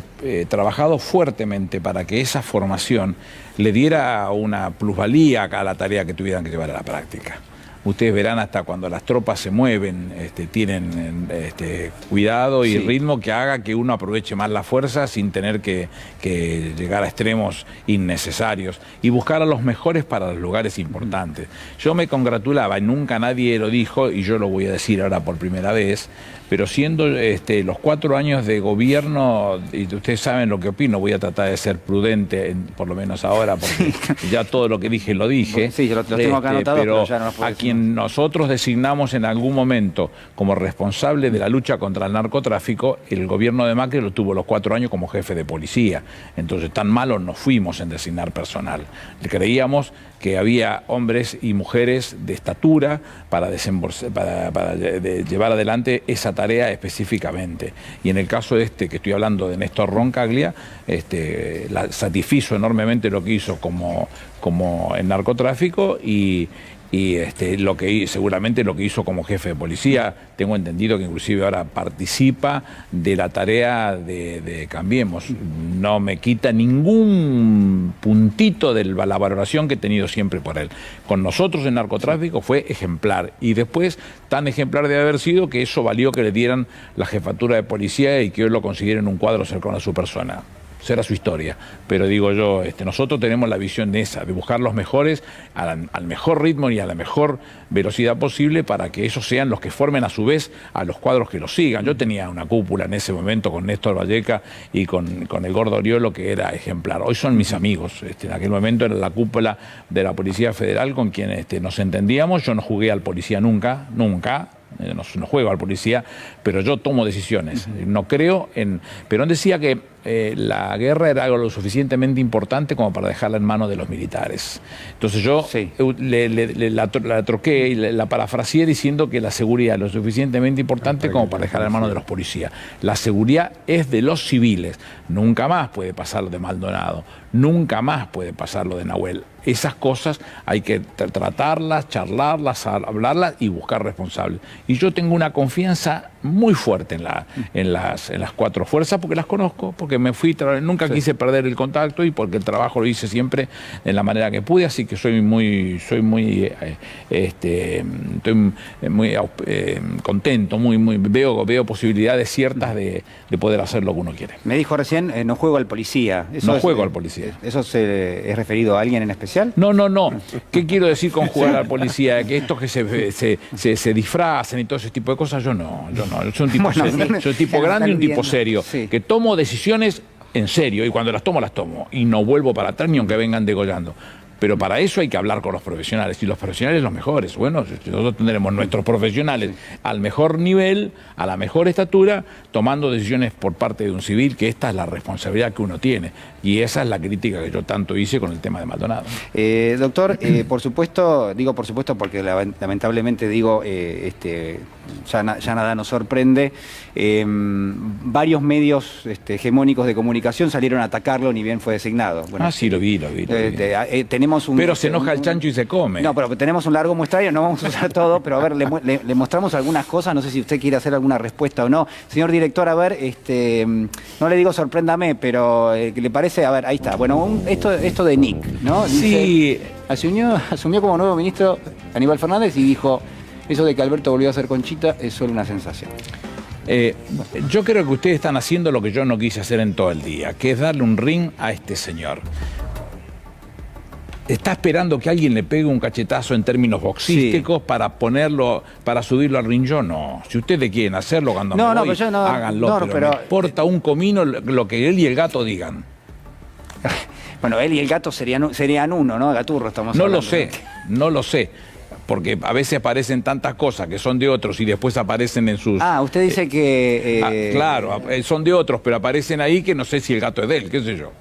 trabajado fuertemente para que esa formación le diera una plusvalía a cada tarea que tuvieran que llevar a la práctica. Ustedes verán hasta cuando las tropas se mueven, tienen cuidado y ritmo que haga que uno aproveche más la fuerza sin tener que llegar a extremos innecesarios y buscar a los mejores para los lugares importantes. Yo me congratulaba, y nunca nadie lo dijo, y yo lo voy a decir ahora por primera vez, pero siendo los 4 años de gobierno, y ustedes saben lo que opino, voy a tratar de ser prudente, por lo menos ahora, porque ya todo lo que dije lo dije. Sí, yo lo tengo acá anotado, pero ya no lo puedo decir. Nosotros designamos en algún momento como responsable de la lucha contra el narcotráfico, el gobierno de Macri lo tuvo los 4 años como jefe de policía. Entonces tan malos no fuimos en designar personal. Creíamos que había hombres y mujeres de estatura para llevar adelante esa tarea específicamente. Y en el caso que estoy hablando de Néstor Roncaglia, satisfizo enormemente lo que hizo como en narcotráfico y seguramente lo que hizo como jefe de policía. Tengo entendido que inclusive ahora participa de la tarea de Cambiemos. No me quita ningún puntito de la valoración que he tenido siempre por él. Con nosotros en narcotráfico fue ejemplar y después tan ejemplar de haber sido que eso valió que le dieran la jefatura de policía y que hoy lo consiguieran en un cuadro cercano a su persona. Será su historia, pero digo yo, nosotros tenemos la visión de buscar los mejores al mejor ritmo y a la mejor velocidad posible para que esos sean los que formen a su vez a los cuadros que los sigan. Yo tenía una cúpula en ese momento con Néstor Valleca y con el Gordo Oriolo que era ejemplar. Hoy son mis amigos. En aquel momento era la cúpula de la Policía Federal con quien nos entendíamos. Yo no jugué al policía nunca. No juego al policía, pero yo tomo decisiones. No creo en... Perón decía que la guerra era algo lo suficientemente importante como para dejarla en manos de los militares. Entonces yo la troqué y la parafraseé diciendo que la seguridad es lo suficientemente importante como para dejarla en manos de los policías. La seguridad es de los civiles. Nunca más puede pasar lo de Maldonado. Nunca más puede pasar lo de Nahuel. Esas cosas hay que tratarlas, charlarlas, hablarlas y buscar responsables. Y yo tengo una confianza muy fuerte en las 4 fuerzas porque las conozco, porque me fui, nunca quise perder el contacto y porque el trabajo lo hice siempre de la manera que pude, así que estoy muy contento, veo posibilidades ciertas de poder hacer lo que uno quiere. Me dijo recién, no juego al policía. No juego al policía. ¿Eso es referido a alguien en especial? No. ¿Qué quiero decir con jugar al policía? Que estos que se disfrazan y todo ese tipo de cosas, yo no. Yo soy un tipo serio. Soy un tipo grande y un tipo serio. Sí. Que tomo decisiones en serio y cuando las tomo, y no vuelvo para atrás ni aunque vengan degollando. Pero para eso hay que hablar con los profesionales, y los profesionales los mejores. Bueno, nosotros tendremos nuestros profesionales al mejor nivel, a la mejor estatura, tomando decisiones por parte de un civil, que esta es la responsabilidad que uno tiene. Y esa es la crítica que yo tanto hice con el tema de Maldonado. Doctor, por supuesto, digo por supuesto porque lamentablemente digo, ya nada nos sorprende, varios medios hegemónicos de comunicación salieron a atacarlo ni bien fue designado. Bueno, sí, lo vi. tenemos pero se enoja el chancho y se come. No, pero tenemos un largo muestrario, no vamos a usar todo, pero a ver, le mostramos algunas cosas, no sé si usted quiere hacer alguna respuesta o no. Señor director, a ver, no le digo sorpréndame, pero ¿qué le parece? A ver, ahí está. Bueno, esto de Nick, ¿no? Dice, sí. Asumió como nuevo ministro Aníbal Fernández y dijo, eso de que Alberto volvió a ser Conchita es solo una sensación. Yo creo que ustedes están haciendo lo que yo no quise hacer en todo el día, que es darle un ring a este señor. ¿Está esperando que alguien le pegue un cachetazo en términos boxísticos para subirlo al ring? Yo no. Si ustedes quieren hacerlo cuando háganlo. Pero me importa un comino lo que él y el gato digan. Bueno, él y el gato serían uno, ¿no? Gaturro estamos hablando. No lo sé. Porque a veces aparecen tantas cosas que son de otros y después aparecen en sus... usted dice que... claro, son de otros, pero aparecen ahí que no sé si el gato es de él, qué sé yo.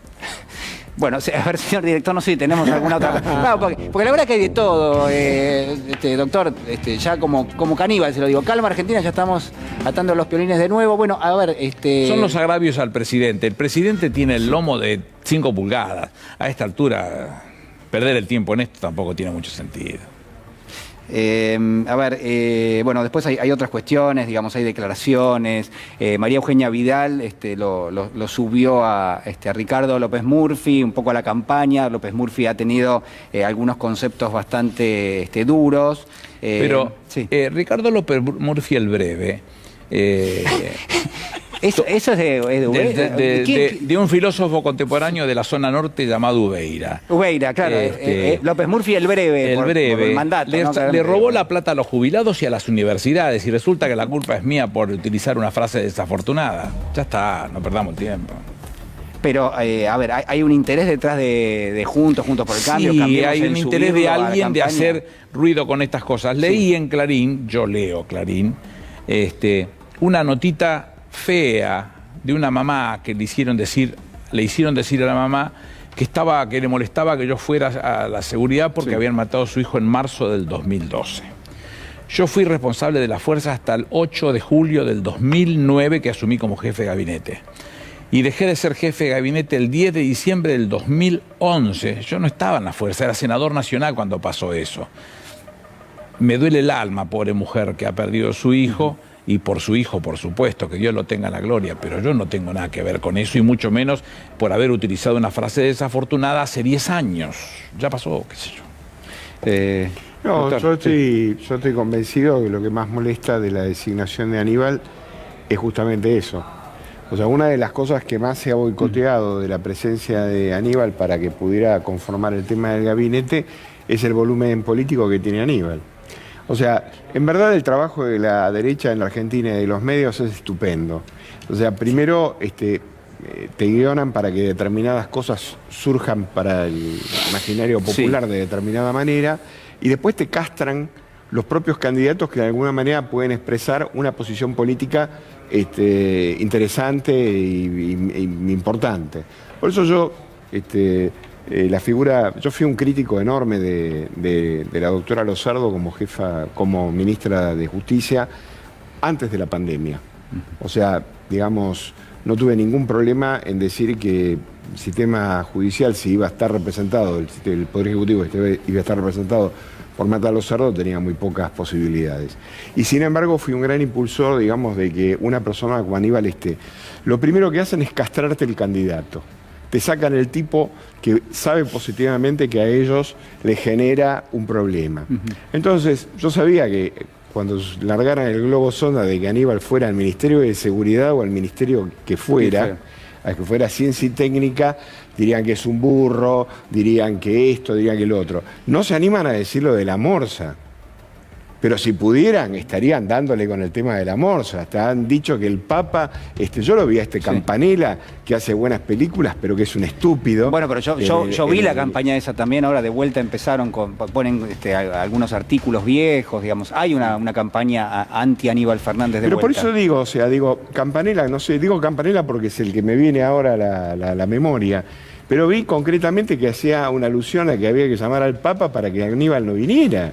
Bueno, a ver, señor director, no sé si tenemos alguna otra... Claro, porque la verdad que hay de todo, doctor, ya como caníbal se lo digo. Calma, Argentina, ya estamos atando los piolines de nuevo. Bueno, a ver, Son los agravios al presidente. El presidente tiene el lomo de 5 pulgadas. A esta altura, perder el tiempo en esto tampoco tiene mucho sentido. Bueno, después hay otras cuestiones, digamos, hay declaraciones. María Eugenia Vidal lo subió a Ricardo López Murphy, un poco a la campaña. López Murphy ha tenido algunos conceptos bastante duros. Pero sí. Ricardo López Murphy el breve... Eso es de un filósofo contemporáneo de la zona norte llamado Ubeira. Ubeira, claro. López Murphy el breve. Por el mandato, le robó la plata a los jubilados y a las universidades, y resulta que la culpa es mía por utilizar una frase desafortunada. Ya está, no perdamos el tiempo. Pero, a ver, hay un interés detrás de Juntos por el Cambio. Sí, hay un interés de alguien de hacer ruido con estas cosas. Leí en Clarín, yo leo Clarín, una notita fea de una mamá que le hicieron decir a la mamá que le molestaba que yo fuera a la seguridad porque habían matado a su hijo en marzo del 2012. Yo fui responsable de la fuerza hasta el 8 de julio del 2009, que asumí como jefe de gabinete. Y dejé de ser jefe de gabinete el 10 de diciembre del 2011. Yo no estaba en la fuerza, era senador nacional cuando pasó eso. Me duele el alma, pobre mujer que ha perdido a su hijo. Y por su hijo, por supuesto, que Dios lo tenga en la gloria, pero yo no tengo nada que ver con eso, y mucho menos por haber utilizado una frase desafortunada hace 10 años. Ya pasó, qué sé yo. No, doctor, yo estoy convencido que lo que más molesta de la designación de Aníbal es justamente eso. O sea, una de las cosas que más se ha boicoteado de la presencia de Aníbal para que pudiera conformar el tema del gabinete es el volumen político que tiene Aníbal. O sea, en verdad el trabajo de la derecha en la Argentina y de los medios es estupendo. O sea, primero te guionan para que determinadas cosas surjan para el imaginario popular de determinada manera, y después te castran los propios candidatos que de alguna manera pueden expresar una posición política interesante e importante. Por eso yo... yo fui un crítico enorme de la doctora Lozardo como ministra de Justicia antes de la pandemia. O sea, digamos, no tuve ningún problema en decir que el sistema judicial, si iba a estar representado, el Poder Ejecutivo iba a estar representado por Marta Lozardo, tenía muy pocas posibilidades. Y sin embargo fui un gran impulsor, digamos, de que una persona como Aníbal lo primero que hacen es castrarte el candidato. Te sacan el tipo que sabe positivamente que a ellos les genera un problema. Entonces, yo sabía que cuando largaran el globo sonda de que Aníbal fuera al Ministerio de Seguridad o al Ministerio que fuera, a que fuera Ciencia y Técnica, dirían que es un burro, dirían que esto, dirían que lo otro. No se animan a decir lo de la morsa. Pero si pudieran, estarían dándole con el tema del amor. O sea, hasta han dicho que el Papa, yo lo vi a Campanella, que hace buenas películas, pero que es un estúpido. Bueno, pero yo vi la campaña esa también, ahora de vuelta empezaron ponen algunos artículos viejos, digamos. Hay una campaña anti-Aníbal Fernández de pero vuelta. por eso digo, o sea, digo, Campanella, no sé, digo Campanella porque es el que me viene ahora a la memoria. Pero vi concretamente que hacía una alusión a que había que llamar al Papa para que Aníbal no viniera.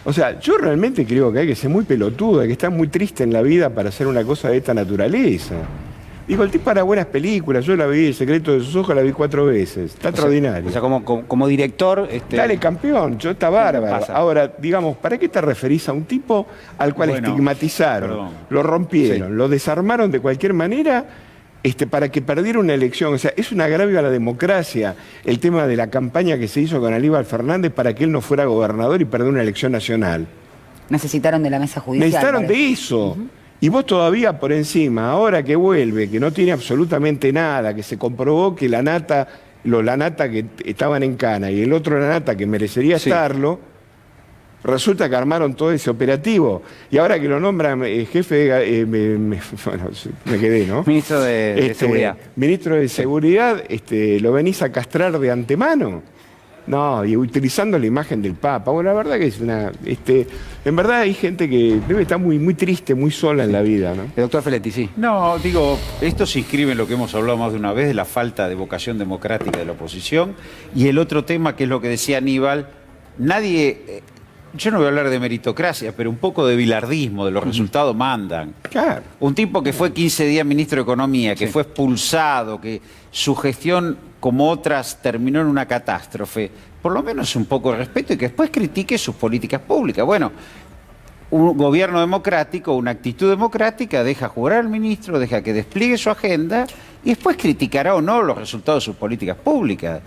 O sea, yo realmente creo que hay que ser muy pelotudo, hay que estar muy triste en la vida para hacer una cosa de esta naturaleza. Digo, el tipo hará buenas películas, yo la vi, El secreto de sus ojos la vi 4 veces, está extraordinario. O sea, como director... Dale, campeón, yo está bárbaro. Ahora, digamos, ¿para qué te referís a un tipo al cual estigmatizaron, lo rompieron, lo desarmaron de cualquier manera... para que perdiera una elección? O sea, es un agravio a la democracia el tema de la campaña que se hizo con Aníbal Fernández para que él no fuera gobernador y perder una elección nacional. Necesitaron de la mesa judicial. Necesitaron de eso. Y vos todavía por encima, ahora que vuelve, que no tiene absolutamente nada, que se comprobó que la nata que estaban en cana y el otro la nata que merecería estarlo, resulta que armaron todo ese operativo. Y ahora que lo nombran jefe, bueno, me quedé, ¿no? Ministro de Seguridad. Ministro de Seguridad, ¿lo venís a castrar de antemano? No, y utilizando la imagen del Papa. Bueno, la verdad que es una... en verdad hay gente que debe estar muy, muy triste, muy sola en la vida, ¿no? El doctor Feletti, sí. No, digo, esto se inscribe en lo que hemos hablado más de una vez, de la falta de vocación democrática de la oposición. Y el otro tema, que es lo que decía Aníbal, nadie... Yo no voy a hablar de meritocracia, pero un poco de bilardismo, de los resultados mandan. Claro. Un tipo que fue 15 días ministro de Economía, que fue expulsado, que su gestión, como otras, terminó en una catástrofe. Por lo menos un poco de respeto y que después critique sus políticas públicas. Bueno, un gobierno democrático, una actitud democrática, deja jugar al ministro, deja que despliegue su agenda y después criticará o no los resultados de sus políticas públicas.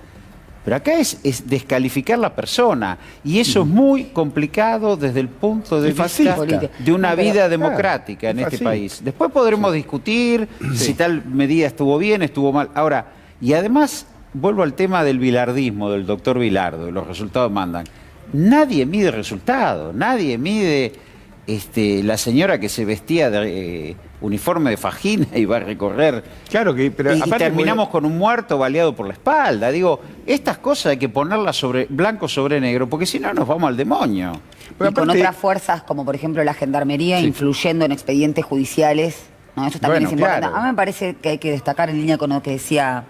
Pero acá es descalificar la persona, y eso es muy complicado desde el punto de vista de una vida democrática en este país. Después podremos discutir si tal medida estuvo bien, estuvo mal. Ahora, y además, vuelvo al tema del bilardismo, del doctor Bilardo, de los resultados mandan. Nadie mide resultados, nadie mide la señora que se vestía de uniforme de fajina y va a recorrer. Claro que, pero y terminamos con un muerto baleado por la espalda. Digo, estas cosas hay que ponerlas blanco sobre negro, porque si no nos vamos al demonio. Pero y con otras fuerzas, como por ejemplo la gendarmería, influyendo en expedientes judiciales. ¿No? Eso también es importante. Claro. A mí me parece que hay que destacar en línea con lo que decía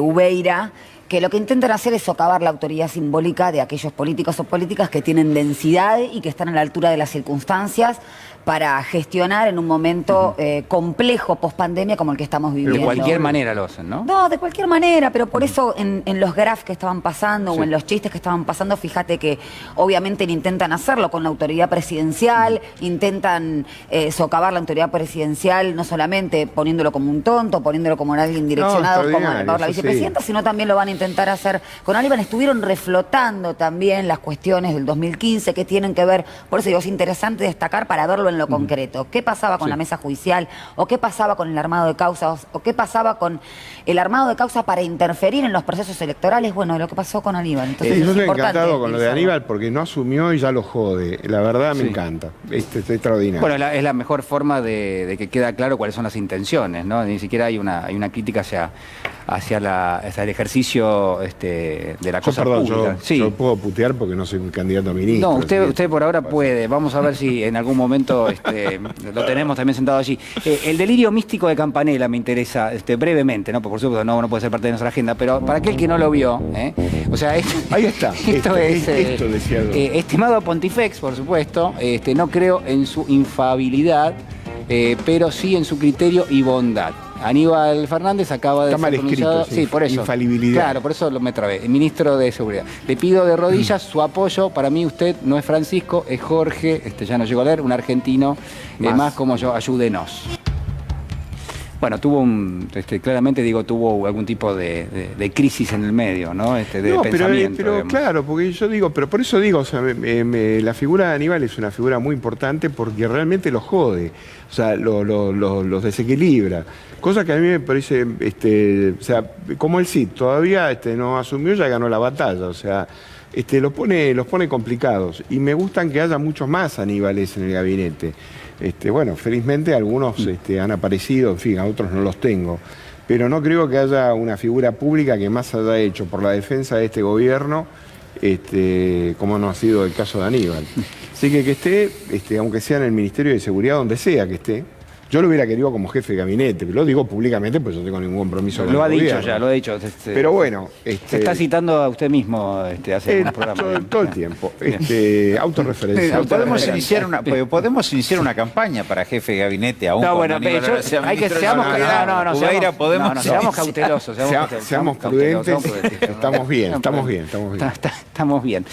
Ubeira, que lo que intentan hacer es socavar la autoridad simbólica de aquellos políticos o políticas que tienen densidad y que están a la altura de las circunstancias para gestionar en un momento complejo post-pandemia como el que estamos viviendo. Pero de cualquier manera lo hacen, ¿no? No, de cualquier manera, pero por eso en los graphs que estaban pasando o en los chistes que estaban pasando, fíjate que obviamente intentan hacerlo con la autoridad presidencial, intentan socavar la autoridad presidencial, no solamente poniéndolo como un tonto, poniéndolo como alguien direccionado como la vicepresidenta, sino también lo van a intentar hacer con Aníbal. Estuvieron reflotando también las cuestiones del 2015 que tienen que ver, por eso digo, es interesante destacar para verlo en lo concreto. ¿Qué pasaba con la mesa judicial? ¿O qué pasaba con el armado de causas? ¿O qué pasaba con el armado de causas para interferir en los procesos electorales? Bueno, lo que pasó con Aníbal. Entonces, yo estoy encantado con lo de Aníbal porque no asumió y ya lo jode. La verdad me encanta. Es extraordinario. Bueno, es la mejor forma de que queda claro cuáles son las intenciones, ¿no? Ni siquiera hay una crítica hacia el ejercicio de la cosa pública. Yo puedo putear porque no soy un candidato a ministro. No, usted por ahora puede. Vamos a ver si en algún momento lo tenemos también sentado allí. El delirio místico de Campanella me interesa brevemente, ¿no? Por supuesto no puede ser parte de nuestra agenda, pero para aquel que no lo vio, o sea, ahí está. Esto decía estimado Pontifex, por supuesto, no creo en su infalibilidad, pero sí en su criterio y bondad. Aníbal Fernández acaba de ser escrito, sí, por eso. Infalibilidad. Claro, por eso me trabé. El ministro de Seguridad. Le pido de rodillas su apoyo. Para mí usted no es Francisco, es Jorge, ya no llego a leer, un argentino, más como yo, ayúdenos. Bueno, claramente tuvo algún tipo de crisis en el medio, ¿no? De pensamiento. Pero claro, porque yo digo, pero por eso digo, o sea, la figura de Aníbal es una figura muy importante porque realmente los jode, o sea, los desequilibra. Cosa que a mí me parece, o sea, como el Cid todavía no asumió, ya ganó la batalla, o sea, los pone complicados. Y me gustan que haya muchos más Aníbales en el gabinete. Bueno, felizmente algunos han aparecido, en fin, a otros no los tengo. Pero no creo que haya una figura pública que más haya hecho por la defensa de este gobierno, como no ha sido el caso de Aníbal. Así que esté, aunque sea en el Ministerio de Seguridad, donde sea que esté. Yo lo hubiera querido como jefe de gabinete, pero lo digo públicamente porque yo no tengo ningún compromiso con el gobierno. Lo ha dicho. Pero bueno... se está citando a usted mismo hace unos programas. Todo el tiempo. Autorreferencial. Podemos iniciar una campaña para jefe de gabinete aún. No, bueno, seamos cautelosos. Seamos prudentes. Estamos bien. Estamos bien.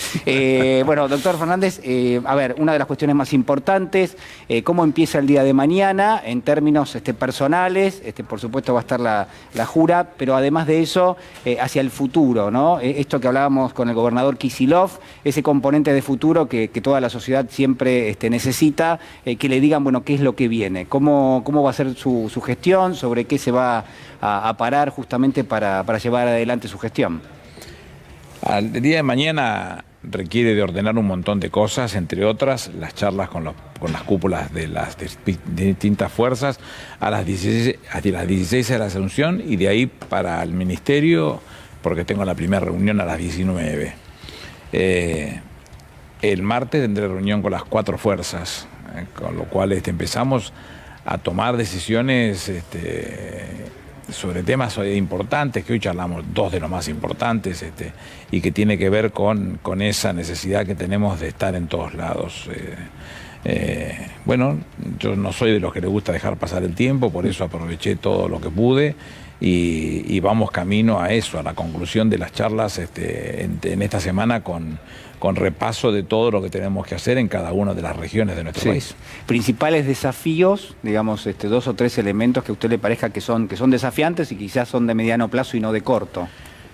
Bueno, doctor Fernández, a ver, una de las cuestiones más importantes, ¿cómo empieza el día de mañana? En términos personales, por supuesto va a estar la jura, pero además de eso, hacia el futuro, ¿no? Esto que hablábamos con el gobernador Kicillof, ese componente de futuro que toda la sociedad siempre necesita, que le digan, bueno, qué es lo que viene, cómo va a ser su gestión, sobre qué se va a parar justamente para llevar adelante su gestión. El día de mañana requiere de ordenar un montón de cosas, entre otras las charlas con las cúpulas de las distintas fuerzas a las 16 de la Asunción y de ahí para el Ministerio, porque tengo la primera reunión a las 19. El martes tendré reunión con las 4 fuerzas, con lo cual empezamos a tomar decisiones sobre temas importantes, que hoy charlamos 2 de los más importantes, y que tiene que ver con esa necesidad que tenemos de estar en todos lados. Bueno, yo no soy de los que le gusta dejar pasar el tiempo, por eso aproveché todo lo que pude y vamos camino a eso, a la conclusión de las charlas en esta semana con repaso de todo lo que tenemos que hacer en cada una de las regiones de nuestro país. Principales desafíos, digamos, 2 o 3 elementos que a usted le parezca que son desafiantes y quizás son de mediano plazo y no de corto.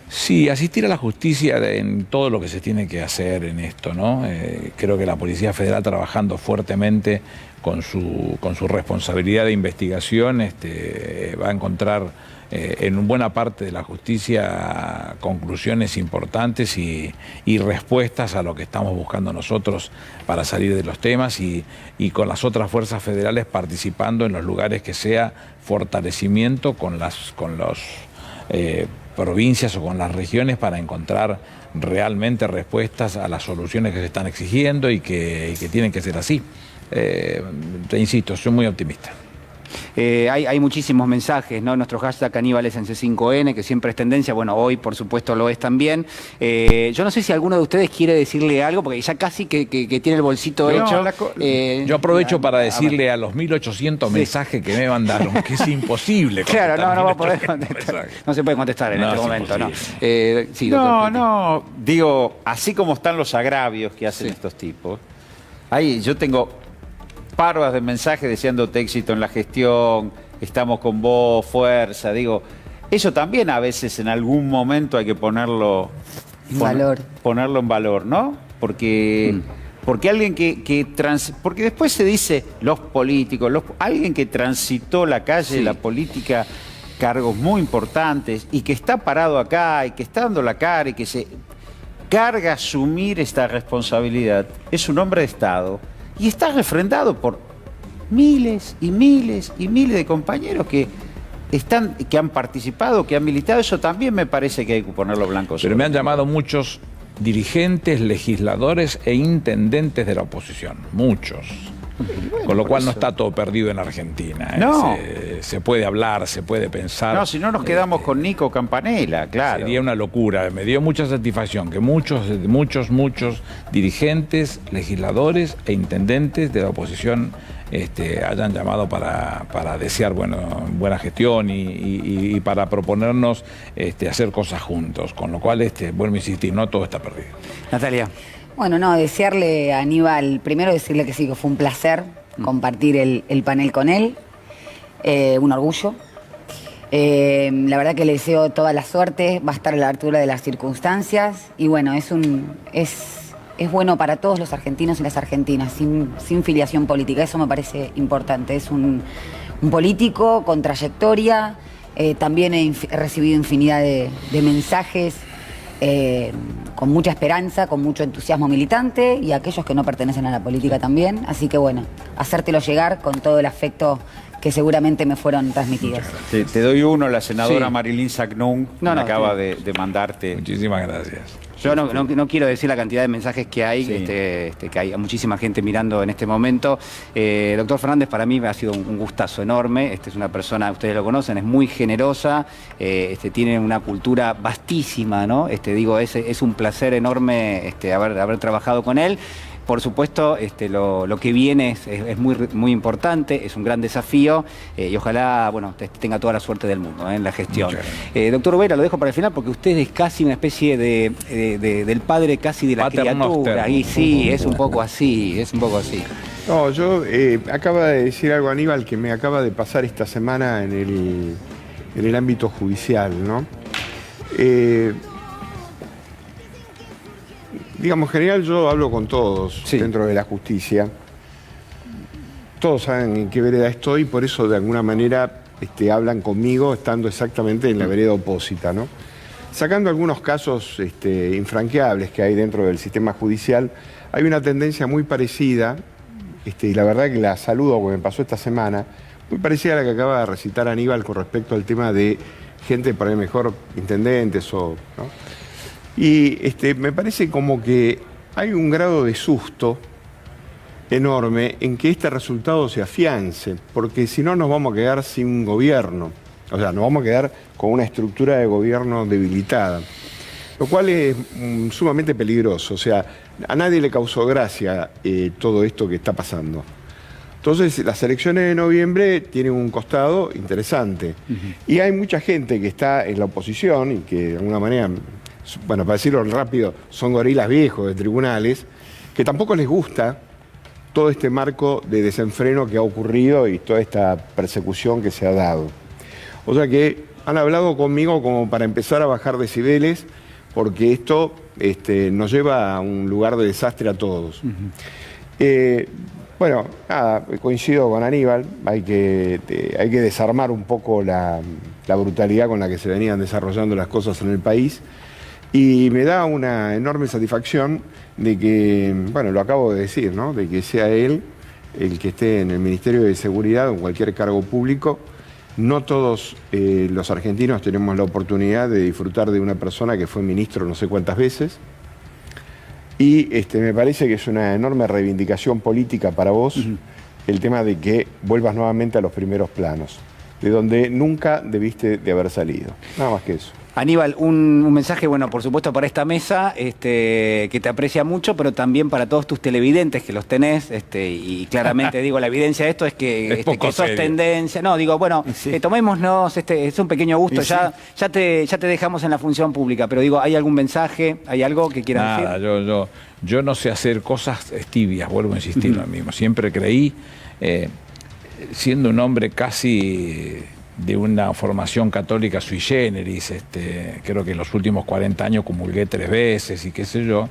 Sí, asistir a la justicia en todo lo que se tiene que hacer en esto, ¿no? Creo que la Policía Federal trabajando fuertemente con su responsabilidad de investigación va a encontrar en buena parte de la justicia conclusiones importantes y respuestas a lo que estamos buscando nosotros para salir de los temas y con las otras fuerzas federales participando en los lugares que sea fortalecimiento con las provincias o con las regiones para encontrar realmente respuestas a las soluciones que se están exigiendo y que tienen que ser así. Te insisto, soy muy optimista. Hay muchísimos mensajes, ¿no? Nuestro hashtag Aníbales en C5N, que siempre es tendencia, bueno, hoy por supuesto lo es también. Yo no sé si alguno de ustedes quiere decirle algo, porque ya casi que tiene el bolsito hecho. Yo aprovecho para decirle a los 1800 mensajes que me mandaron que es imposible contestar. Claro, no va a poder contestar. No se puede contestar en este momento, ¿no? Sí, doctor. Digo, así como están los agravios que hacen estos tipos, yo tengo parvas de mensajes deseándote éxito en la gestión, estamos con vos, fuerza, digo, eso también a veces en algún momento hay que ponerlo en valor, ¿no? Porque alguien porque después se dice los políticos, alguien que transitó la calle de la política, cargos muy importantes y que está parado acá y que está dando la cara y que se carga asumir esta responsabilidad, es un hombre de Estado. Y está refrendado por miles y miles y miles de compañeros que han participado, que han militado. Eso también me parece que hay que ponerlo blanco sobre. Pero me han llamado muchos dirigentes, legisladores e intendentes de la oposición. Muchos. Bueno, con lo cual no está todo perdido en Argentina. No. Se puede hablar, se puede pensar. No, si no nos quedamos con Nico Campanella, claro. Sería una locura. Me dio mucha satisfacción que muchos dirigentes, legisladores e intendentes de la oposición hayan llamado para desear buena gestión y para proponernos hacer cosas juntos. Con lo cual, vuelvo a insistir, no todo está perdido. Natalia. Bueno, no, desearle a Aníbal, primero decirle que sí, que fue un placer compartir el panel con él, un orgullo. La verdad que le deseo toda la suerte, va a estar a la altura de las circunstancias y bueno, es bueno para todos los argentinos y las argentinas, sin filiación política, eso me parece importante. Es un político con trayectoria, también he recibido infinidad de mensajes con mucha esperanza, con mucho entusiasmo militante, y a aquellos que no pertenecen a la política también. Así que bueno, hacértelo llegar con todo el afecto que seguramente me fueron transmitidos. Te doy uno, la senadora Sí. Marilyn Sagnón acaba de mandarte. Muchísimas gracias. Yo no quiero decir la cantidad de mensajes que hay, Sí. que hay muchísima gente mirando en este momento. Doctor Fernández, para mí ha sido un gustazo enorme. Es una persona, ustedes lo conocen, es muy generosa, tiene una cultura vastísima, ¿no? Es un placer enorme haber trabajado con él. Por supuesto, lo que viene es muy importante, es un gran desafío, y ojalá, tenga toda la suerte del mundo en la gestión. Doctor Vera, lo dejo para el final porque usted es casi una especie del padre casi de la criatura. Y sí, es un poco así, No, yo acaba de decir algo Aníbal que me acaba de pasar esta semana en el ámbito judicial, ¿no? Digamos, en general yo hablo con todos dentro de la justicia. Todos saben en qué vereda estoy y por eso de alguna manera hablan conmigo estando exactamente en la vereda opósita, ¿no? Sacando algunos casos infranqueables que hay dentro del sistema judicial, hay una tendencia muy parecida, y la verdad que la saludo porque me pasó esta semana, muy parecida a la que acaba de recitar Aníbal con respecto al tema de gente, para el mejor, intendentes o... ¿no? Y me parece como que hay un grado de susto enorme en que este resultado se afiance, porque si no nos vamos a quedar sin gobierno, o sea, nos vamos a quedar con una estructura de gobierno debilitada, lo cual es sumamente peligroso, o sea, a nadie le causó gracia todo esto que está pasando. Entonces, las elecciones de noviembre tienen un costado interesante, y hay mucha gente que está en la oposición y que de alguna manera... Bueno, para decirlo rápido, son gorilas viejos de tribunales, que tampoco les gusta todo este marco de desenfreno que ha ocurrido y toda esta persecución que se ha dado. O sea que han hablado conmigo como para empezar a bajar decibeles, porque esto nos lleva a un lugar de desastre a todos. Bueno, nada, coincido con Aníbal, hay que desarmar un poco la brutalidad con la que se venían desarrollando las cosas en el país. Y me da una enorme satisfacción de que, bueno, lo acabo de decir, ¿no? De que sea él el que esté en el Ministerio de Seguridad o en cualquier cargo público. No todos los argentinos tenemos la oportunidad de disfrutar de una persona que fue ministro no sé cuántas veces. Y me parece que es una enorme reivindicación política para vos el tema de que vuelvas nuevamente a los primeros planos, de donde nunca debiste de haber salido. Nada más que eso. Aníbal, un mensaje, bueno, por supuesto para esta mesa, que te aprecia mucho, pero también para todos tus televidentes que los tenés, y claramente digo, la evidencia de esto es que sos tendencia. No, digo, bueno, tomémonos, es un pequeño gusto, ya te dejamos en la función pública, pero digo, ¿hay algún mensaje, hay algo que quieras decir? Nada, yo no sé hacer cosas tibias, vuelvo a insistir lo mismo. Siempre creí, siendo un hombre casi... de una formación católica sui generis, creo que en los últimos 40 años comulgué 3 veces y qué sé yo.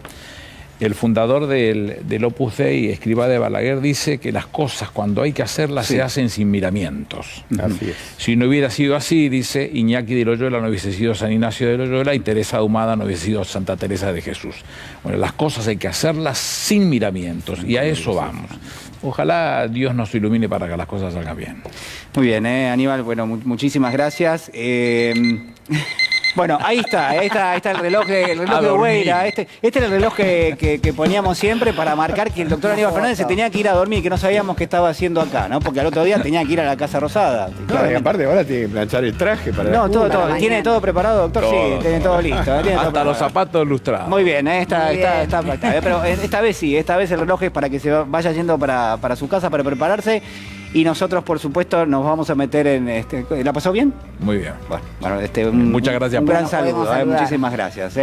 El fundador del Opus Dei, Escrivá de Balaguer, dice que las cosas cuando hay que hacerlas se hacen sin miramientos. Así es. Si no hubiera sido así, dice, Iñaki de Loyola no hubiese sido San Ignacio de Loyola y Teresa Ahumada no hubiese sido Santa Teresa de Jesús. Bueno, las cosas hay que hacerlas sin miramientos y a eso vamos. Ojalá Dios nos ilumine para que las cosas salgan bien. Muy bien, Aníbal, bueno, muchísimas gracias. Bueno, ahí está el reloj de Hueira. Este es el reloj que poníamos siempre para marcar que el doctor Aníbal Fernández se tenía que ir a dormir, que no sabíamos qué estaba haciendo acá, ¿no? Porque al otro día tenía que ir a la Casa Rosada. No, y aparte ahora tiene que planchar el traje para No, todo. ¿Tiene todo preparado, doctor? Todo, Sí, tiene todo listo. Tiene todo hasta preparado. los zapatos lustrados. Muy bien, está pero esta vez sí, esta vez el reloj es para que se vaya yendo para su casa, para prepararse. Y nosotros, por supuesto, nos vamos a meter en... ¿La pasó bien? Muy bien. Bueno, muchas gracias. Un gran Nos saludo, podemos saludar. muchísimas gracias.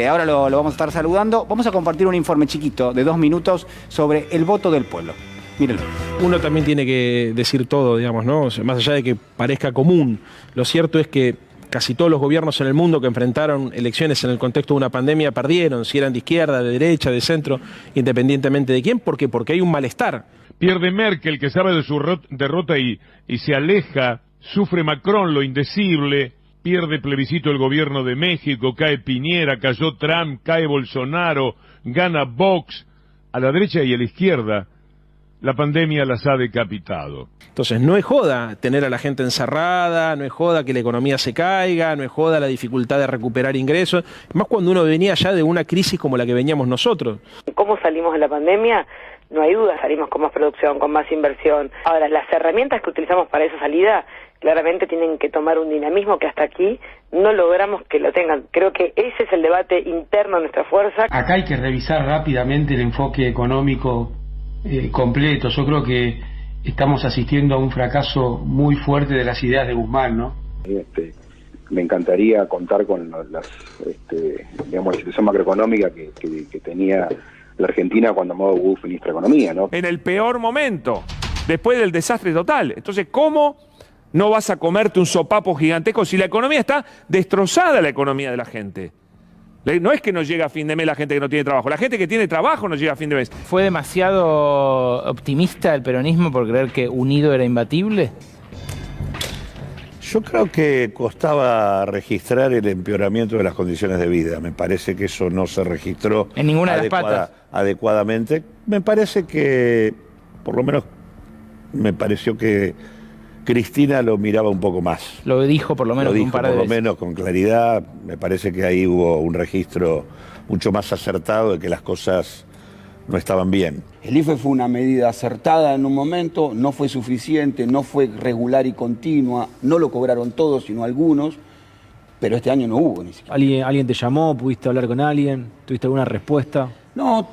Ahora lo vamos a estar saludando. Vamos a compartir un informe chiquito de 2 minutos sobre el voto del pueblo. Mírenlo. Uno también tiene que decir todo, digamos, ¿no? O sea, más allá de que parezca común, lo cierto es que casi todos los gobiernos en el mundo que enfrentaron elecciones en el contexto de una pandemia perdieron, si eran de izquierda, de derecha, de centro, independientemente de quién. ¿Por qué? Porque hay un malestar. Pierde Merkel, que sabe de su derrota y se aleja. Sufre Macron lo indecible. pierde plebiscito el gobierno de México, cae Piñera, cayó Trump, cae Bolsonaro, gana Vox. A la derecha y a la izquierda, la pandemia las ha decapitado. Entonces, no es joda tener a la gente encerrada, no es joda que la economía se caiga, no es joda la dificultad de recuperar ingresos, más cuando uno venía ya de una crisis como la que veníamos nosotros. ¿Cómo salimos de la pandemia? No hay duda, salimos con más producción, con más inversión. Ahora, las herramientas que utilizamos para esa salida claramente tienen que tomar un dinamismo que hasta aquí no logramos que lo tengan. Creo que ese es el debate interno de nuestra fuerza. Acá hay que revisar rápidamente el enfoque económico completo. Yo creo que estamos asistiendo a un fracaso muy fuerte de las ideas de Guzmán, ¿no? Me encantaría contar con digamos, la situación macroeconómica que tenía la Argentina cuando Mauro Wu fue ministro de Economía, ¿no? En el peor momento, después del desastre total. Entonces, ¿cómo no vas a comerte un sopapo gigantesco si la economía está destrozada, la economía de la gente? No es que no llega a fin de mes la gente que no tiene trabajo, la gente que tiene trabajo no llega a fin de mes. ¿Fue demasiado optimista el peronismo por creer que unido era imbatible? Yo creo que costaba registrar el empeoramiento de las condiciones de vida. Me parece que eso no se registró en ninguna de las patas adecuadamente. Me parece que, por lo menos, me pareció que Cristina lo miraba un poco más. Lo dijo por lo menos un par de veces. Por lo menos con claridad. Me parece que ahí hubo un registro mucho más acertado de que las cosas no estaban bien. El IFE fue una medida acertada en un momento, no fue suficiente, no fue regular y continua, no lo cobraron todos, sino algunos, pero este año no hubo ni siquiera. ¿Alguien te llamó? ¿Pudiste hablar con alguien? ¿Tuviste alguna respuesta? No,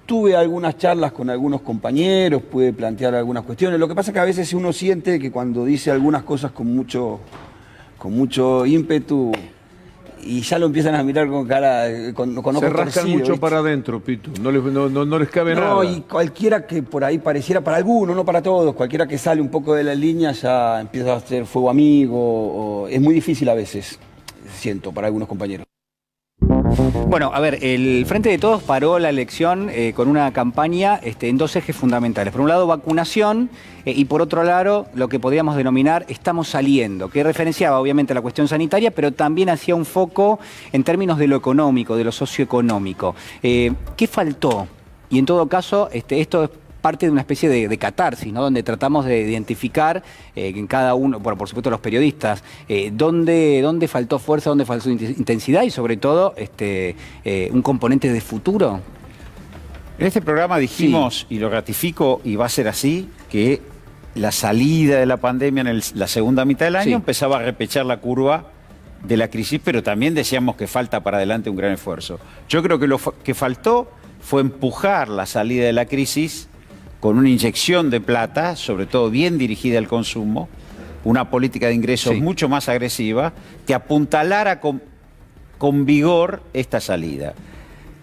tuve algunas charlas con algunos compañeros, pude plantear algunas cuestiones. Lo que pasa es que a veces uno siente que cuando dice algunas cosas con mucho ímpetu, y ya lo empiezan a mirar con cara, con ojos se rascan torcidos, mucho ¿viste? para adentro, Pitu. No les cabe nada. No, y cualquiera que por ahí pareciera, para algunos, no para todos, cualquiera que sale un poco de la línea ya empieza a hacer fuego amigo. Es muy difícil a veces, siento, para algunos compañeros. Bueno, a ver, el Frente de Todos paró la elección con una campaña en dos ejes fundamentales. Por un lado, vacunación y por otro lado, lo que podríamos denominar estamos saliendo, que referenciaba obviamente la cuestión sanitaria, pero también hacía un foco en términos de lo económico, de lo socioeconómico. ¿Qué faltó? Y en todo caso, esto es parte de una especie de catarsis, ¿no? Donde tratamos de identificar en cada uno, bueno, por supuesto los periodistas, dónde faltó fuerza, dónde faltó intensidad y sobre todo un componente de futuro. En este programa dijimos, y lo ratifico, y va a ser así, que la salida de la pandemia en la segunda mitad del año empezaba a repechar la curva de la crisis, pero también decíamos que falta para adelante un gran esfuerzo. Yo creo que lo que faltó fue empujar la salida de la crisis con una inyección de plata, sobre todo bien dirigida al consumo, una política de ingresos mucho más agresiva, que apuntalara con vigor esta salida.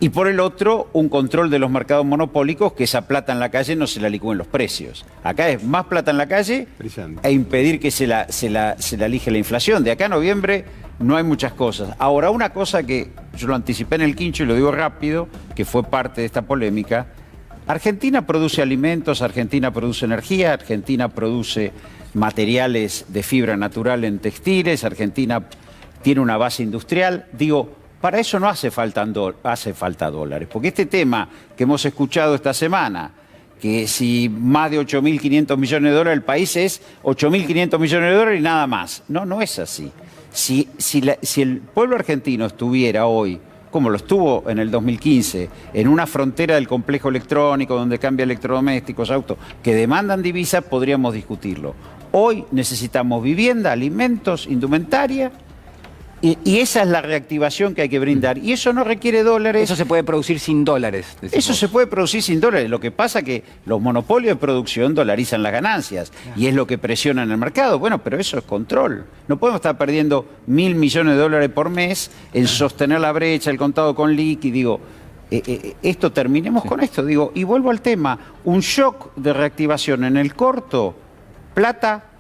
Y por el otro, un control de los mercados monopólicos, que esa plata en la calle no se la licúen los precios. Acá es más plata en la calle e impedir que se la lige la inflación. De acá a noviembre no hay muchas cosas. Ahora, una cosa que yo lo anticipé en el quincho y lo digo rápido, que fue parte de esta polémica: Argentina produce alimentos, Argentina produce energía, Argentina produce materiales de fibra natural en textiles, Argentina tiene una base industrial. Digo, para eso no hace falta dólares, porque este tema que hemos escuchado esta semana, que si más de 8.500 millones de dólares el país es 8.500 millones de dólares y nada más. No es así. Si el pueblo argentino estuviera hoy, como lo estuvo en el 2015, en una frontera del complejo electrónico donde cambia electrodomésticos, autos, que demandan divisas, podríamos discutirlo. Hoy necesitamos vivienda, alimentos, indumentaria, y esa es la reactivación que hay que brindar. Y eso no requiere dólares. Eso se puede producir sin dólares. Eso se puede producir sin dólares. Lo que pasa es que los monopolios de producción dolarizan las ganancias y es lo que presiona en el mercado. Bueno, pero eso es control. No podemos estar perdiendo 1.000 millones de dólares por mes en sostener la brecha, el contado con liqui. Digo, terminemos con esto. Digo, y vuelvo al tema. Un shock de reactivación en el corto, plata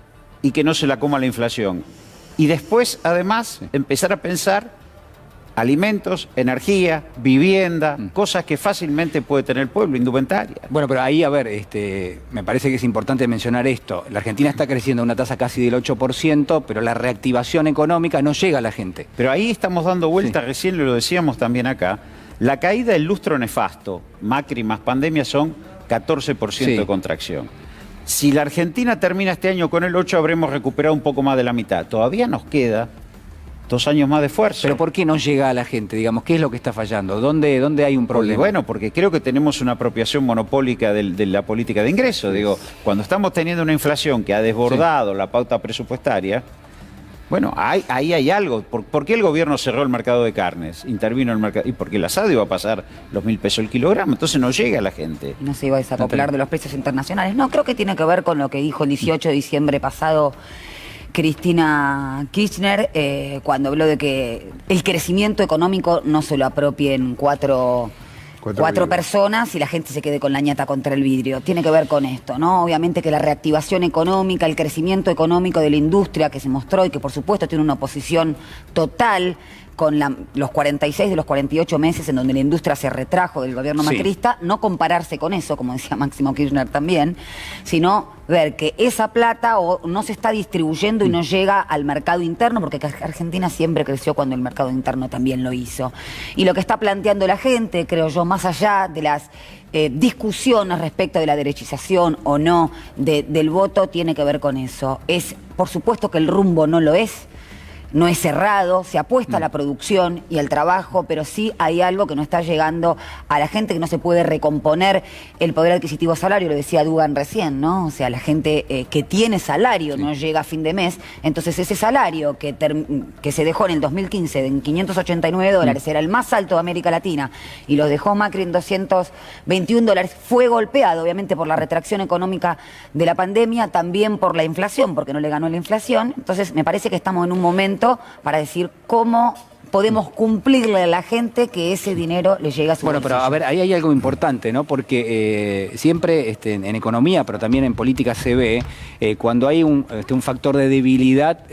y que no se la coma la inflación. Y después, además, empezar a pensar alimentos, energía, vivienda, cosas que fácilmente puede tener el pueblo, indumentaria. Bueno, pero ahí, a ver, me parece que es importante mencionar esto. La Argentina está creciendo a una tasa casi del 8%, pero la reactivación económica no llega a la gente. Pero ahí estamos dando vuelta, recién lo decíamos también acá, la caída del lustro nefasto, Macri más pandemia, son 14% de contracción. Si la Argentina termina este año con el 8, habremos recuperado un poco más de la mitad. Todavía nos queda 2 años más de esfuerzo. ¿Pero por qué no llega a la gente? Digamos, ¿qué es lo que está fallando? ¿Dónde hay un problema? Bueno, porque creo que tenemos una apropiación monopólica de la política de ingresos. Digo, cuando estamos teniendo una inflación que ha desbordado la pauta presupuestaria, bueno, ahí hay algo. ¿Por qué el gobierno cerró el mercado de carnes? Intervino en el mercado. Y porque el asado iba a pasar los 1.000 pesos el kilogramo, entonces no llega a la gente. No se iba a desacoplar de los precios internacionales. No, creo que tiene que ver con lo que dijo el 18 de diciembre pasado Cristina Kirchner, cuando habló de que el crecimiento económico no se lo apropien cuatro personas y la gente se quede con la ñata contra el vidrio. Tiene que ver con esto, ¿no? Obviamente que la reactivación económica, el crecimiento económico de la industria que se mostró y que por supuesto tiene una oposición total con los 46 de los 48 meses en donde la industria se retrajo del gobierno macrista, no compararse con eso, como decía Máximo Kirchner también, sino ver que esa plata no se está distribuyendo y no llega al mercado interno, porque Argentina siempre creció cuando el mercado interno también lo hizo. Y lo que está planteando la gente, creo yo, más allá de las discusiones respecto de la derechización o no del voto, tiene que ver con eso. Por supuesto que el rumbo no lo es. No es cerrado, se apuesta a la producción y al trabajo, pero sí hay algo que no está llegando a la gente, que no se puede recomponer el poder adquisitivo salario, lo decía Dugan recién, ¿no? O sea, la gente que tiene salario no llega a fin de mes, entonces ese salario que se dejó en el 2015 en $589, era el más alto de América Latina, y lo dejó Macri en $221, fue golpeado obviamente por la retracción económica de la pandemia, también por la inflación, porque no le ganó la inflación. Entonces me parece que estamos en un momento para decir cómo podemos cumplirle a la gente que ese dinero le llegue a su bolsillo. Pero a ver, ahí hay algo importante, ¿no? Porque siempre en economía, pero también en política se ve, cuando hay un factor de debilidad,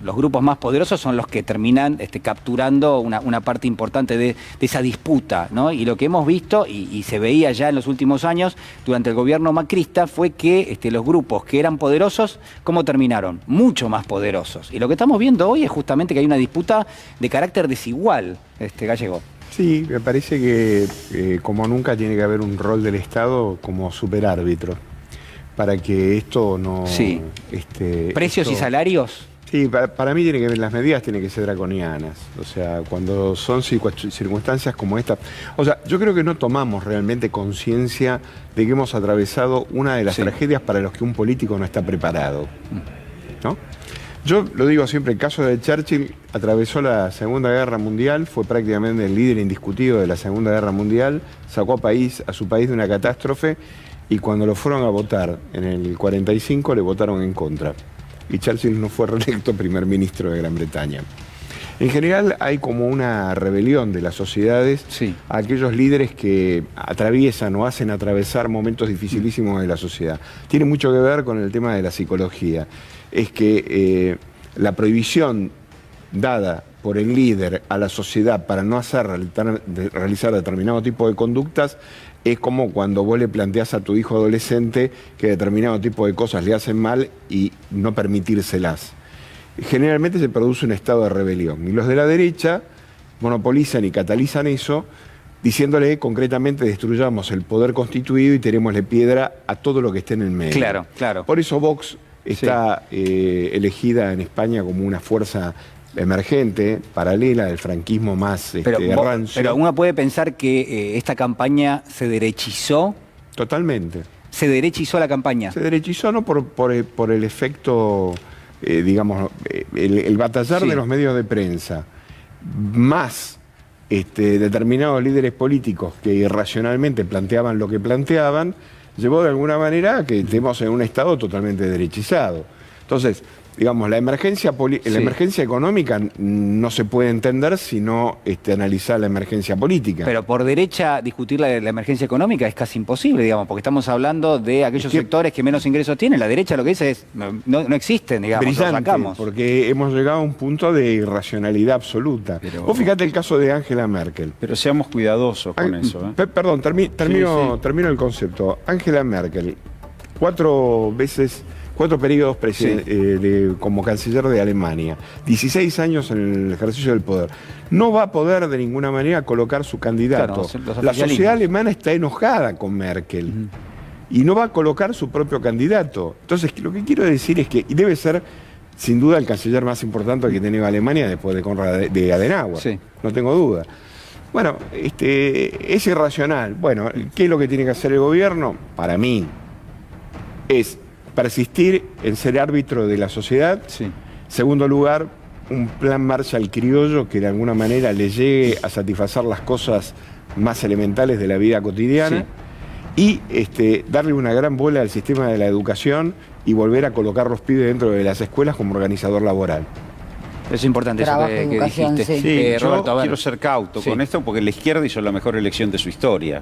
los grupos más poderosos son los que terminan capturando una parte importante de esa disputa, ¿no? Y lo que hemos visto, y se veía ya en los últimos años, durante el gobierno macrista, fue que los grupos que eran poderosos, ¿cómo terminaron? Mucho más poderosos. Y lo que estamos viendo hoy es justamente que hay una disputa de carácter desigual, Gallego. Sí, me parece que como nunca tiene que haber un rol del Estado como superárbitro para que esto no... Sí. ¿Precios y salarios? Sí, para mí tiene que ver, las medidas tienen que ser draconianas. O sea, cuando son circunstancias como esta... O sea, yo creo que no tomamos realmente conciencia de que hemos atravesado una de las tragedias para las que un político no está preparado, ¿no? Yo lo digo siempre, el caso de Churchill atravesó la Segunda Guerra Mundial, fue prácticamente el líder indiscutido de la Segunda Guerra Mundial, sacó a su país de una catástrofe, y cuando lo fueron a votar en el 45 le votaron en contra. Y Churchill no fue reelecto primer ministro de Gran Bretaña. En general hay como una rebelión de las sociedades a aquellos líderes que atraviesan o hacen atravesar momentos dificilísimos de la sociedad. Tiene mucho que ver con el tema de la psicología. Es que la prohibición dada por el líder a la sociedad para no realizar determinado tipo de conductas es como cuando vos le planteás a tu hijo adolescente que determinado tipo de cosas le hacen mal y no permitírselas. Generalmente se produce un estado de rebelión y los de la derecha monopolizan y catalizan eso diciéndole concretamente destruyamos el poder constituido y tirémosle piedra a todo lo que esté en el medio. Claro, claro. Por eso Vox está elegida en España como una fuerza emergente, paralela del franquismo más rancio. Pero uno puede pensar que esta campaña se derechizó. Totalmente. ¿Se derechizó la campaña? Se derechizó no por el efecto, digamos, el batallar de los medios de prensa, más determinados líderes políticos que irracionalmente planteaban lo que planteaban, llevó de alguna manera a que estemos en un estado totalmente derechizado. Entonces, digamos, la emergencia económica no se puede entender si no analizar la emergencia política. Pero por derecha discutir la emergencia económica es casi imposible, digamos, porque estamos hablando de aquellos sectores que menos ingresos tienen. La derecha lo que dice es, no existen, digamos, brillante, los sacamos. porque hemos llegado a un punto de irracionalidad absoluta. Vos fíjate el caso de Angela Merkel. Pero seamos cuidadosos con eso. Perdón, termino el concepto. Angela Merkel, 4 periodos como canciller de Alemania, 16 años en el ejercicio del poder. No va a poder de ninguna manera colocar su candidato. Claro, la sociedad alemana está enojada con Merkel y no va a colocar su propio candidato. Entonces, lo que quiero decir es que debe ser, sin duda, el canciller más importante que ha tenido Alemania después de Adenauer. Sí. No tengo duda. Bueno, es irracional. Bueno, ¿qué es lo que tiene que hacer el gobierno? Para mí, es persistir en ser árbitro de la sociedad. Sí. Segundo lugar, un plan Marshall criollo que de alguna manera le llegue a satisfacer las cosas más elementales de la vida cotidiana. Sí. Y darle una gran bola al sistema de la educación y volver a colocar los pibes dentro de las escuelas como organizador laboral. Es importante eso que dijiste. Sí, Roberto, yo quiero ser cauto con esto porque la izquierda hizo la mejor elección de su historia.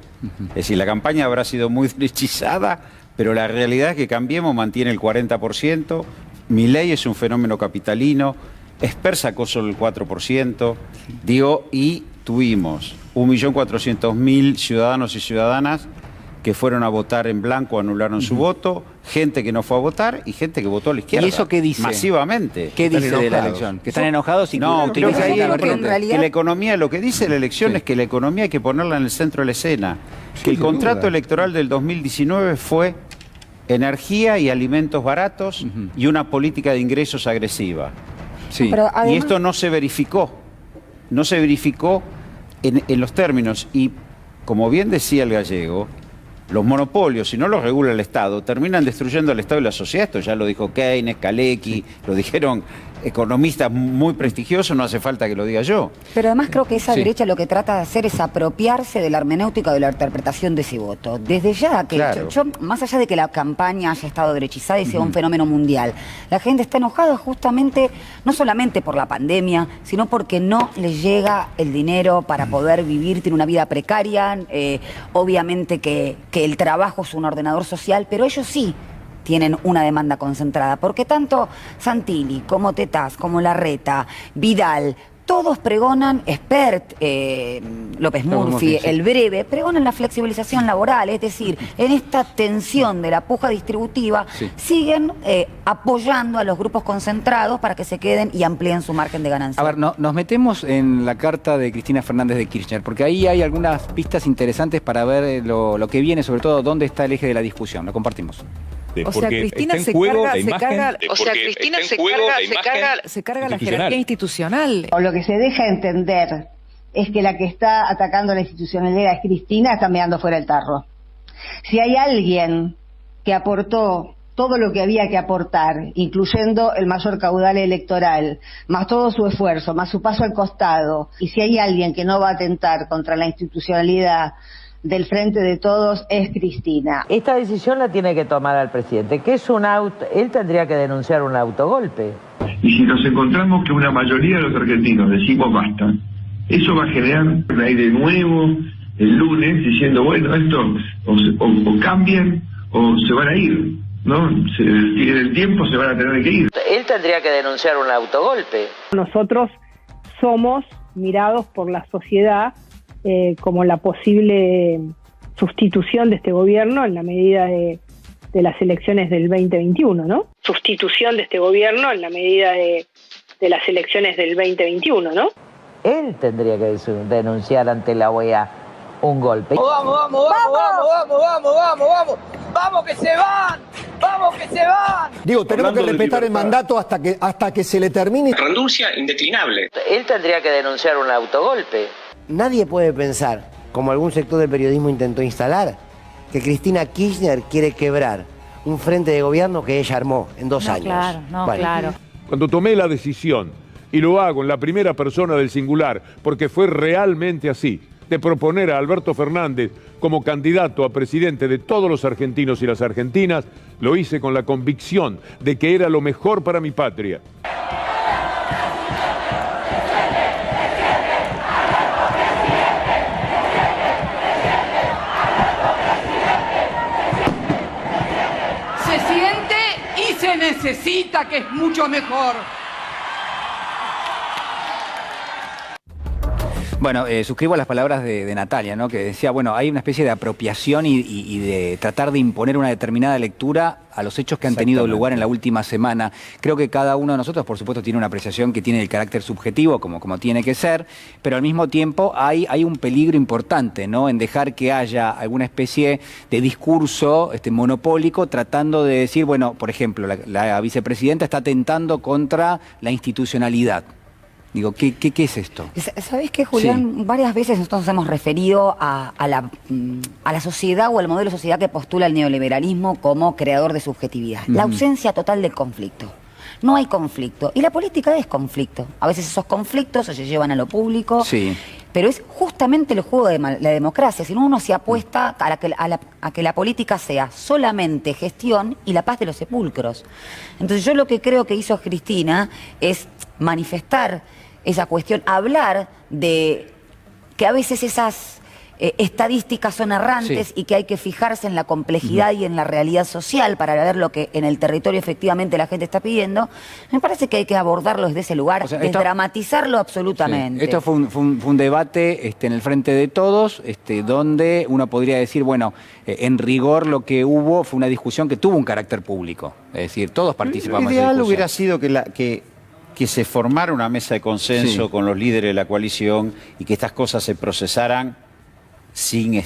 Es decir, la campaña habrá sido muy derechizada, pero la realidad es que Cambiemos mantiene el 40%, Milei es un fenómeno capitalino, Esper sacó solo el 4%, y tuvimos 1.400.000 ciudadanos y ciudadanas que fueron a votar en blanco, anularon su voto, gente que no fue a votar y gente que votó a la izquierda. ¿Y eso qué dice? Masivamente. ¿Qué dice de la elección? Que están enojados y no, que la economía, lo que dice la elección es que la economía hay que ponerla en el centro de la escena. Que el contrato electoral del 2019 fue energía y alimentos baratos y una política de ingresos agresiva. Sí. Pero además, y esto no se verificó. No se verificó en los términos. Y como bien decía el gallego, los monopolios, si no los regula el Estado, terminan destruyendo el Estado y la sociedad. Esto ya lo dijo Keynes, Kalecki, lo dijeron economistas muy prestigiosos, no hace falta que lo diga yo. Pero además creo que esa derecha lo que trata de hacer es apropiarse de la hermenéutica de la interpretación de ese voto. Desde ya, que yo, más allá de que la campaña haya estado derechizada y sea un fenómeno mundial, la gente está enojada justamente, no solamente por la pandemia, sino porque no les llega el dinero para poder vivir, tiene una vida precaria, obviamente que el trabajo es un ordenador social, pero ellos sí tienen una demanda concentrada, porque tanto Santilli como Tetaz, como Larreta, Vidal, todos pregonan, Espert, López Murphy, el Breve, pregonan la flexibilización laboral, es decir, en esta tensión de la puja distributiva, siguen apoyando a los grupos concentrados para que se queden y amplíen su margen de ganancia. A ver, nos metemos en la carta de Cristina Fernández de Kirchner, porque ahí hay algunas pistas interesantes para ver lo que viene, sobre todo dónde está el eje de la discusión. Lo compartimos. O sea, Cristina se carga la jerarquía institucional. O lo que se deja entender es que la que está atacando la institucionalidad es Cristina, está mirando fuera el tarro. Si hay alguien que aportó todo lo que había que aportar, incluyendo el mayor caudal electoral, más todo su esfuerzo, más su paso al costado, y si hay alguien que no va a atentar contra la institucionalidad del Frente de Todos, es Cristina. Esta decisión la tiene que tomar al presidente, que es él tendría que denunciar un autogolpe. Y si nos encontramos que una mayoría de los argentinos decimos basta, eso va a generar un aire nuevo el lunes diciendo, bueno, esto o cambian o se van a ir, ¿no? En el tiempo se van a tener que ir. Él tendría que denunciar un autogolpe. Nosotros somos mirados por la sociedad como la posible sustitución de este gobierno en la medida de las elecciones del 2021, ¿no? Sustitución de este gobierno en la medida de las elecciones del 2021, ¿no? Él tendría que denunciar ante la OEA un golpe. ¡Vamos, vamos, vamos, vamos, vamos, vamos, vamos! ¡Vamos que se van! ¡Vamos que se van! Digo, tenemos que respetar el mandato hasta que se le termine. Renuncia indeclinable. Él tendría que denunciar un autogolpe. Nadie puede pensar, como algún sector del periodismo intentó instalar, que Cristina Kirchner quiere quebrar un frente de gobierno que ella armó en 2 años. Claro, claro. Cuando tomé la decisión, y lo hago en la primera persona del singular, porque fue realmente así, de proponer a Alberto Fernández como candidato a presidente de todos los argentinos y las argentinas, lo hice con la convicción de que era lo mejor para mi patria. Se siente y se necesita, que es mucho mejor. Bueno, suscribo las palabras de Natalia, ¿no? Que decía, bueno, hay una especie de apropiación y de tratar de imponer una determinada lectura a los hechos que han tenido lugar en la última semana. Creo que cada uno de nosotros, por supuesto, tiene una apreciación que tiene el carácter subjetivo, como tiene que ser, pero al mismo tiempo hay un peligro importante, ¿no? En dejar que haya alguna especie de discurso monopólico tratando de decir, bueno, por ejemplo, la vicepresidenta está atentando contra la institucionalidad. Digo, ¿qué es esto? ¿Sabés qué, Julián? Sí. Varias veces nosotros hemos referido a la sociedad o al modelo de sociedad que postula el neoliberalismo como creador de subjetividad. La ausencia total del conflicto. No hay conflicto. Y la política es conflicto. A veces esos conflictos se llevan a lo público. Sí. Pero es justamente el juego de la democracia. Si no, uno se apuesta a que la política sea solamente gestión y la paz de los sepulcros. Entonces yo lo que creo que hizo Cristina es manifestar esa cuestión, hablar de que a veces esas estadísticas son errantes y que hay que fijarse en la complejidad y en la realidad social para ver lo que en el territorio efectivamente la gente está pidiendo. Me parece que hay que abordarlo desde ese lugar, o sea, desdramatizarlo absolutamente. Sí. Esto fue un debate en el frente de todos, donde uno podría decir, bueno, en rigor lo que hubo fue una discusión que tuvo un carácter público. Es decir, todos participamos en esa discusión. Lo ideal hubiera sido que se formara una mesa de consenso con los líderes de la coalición y que estas cosas se procesaran sin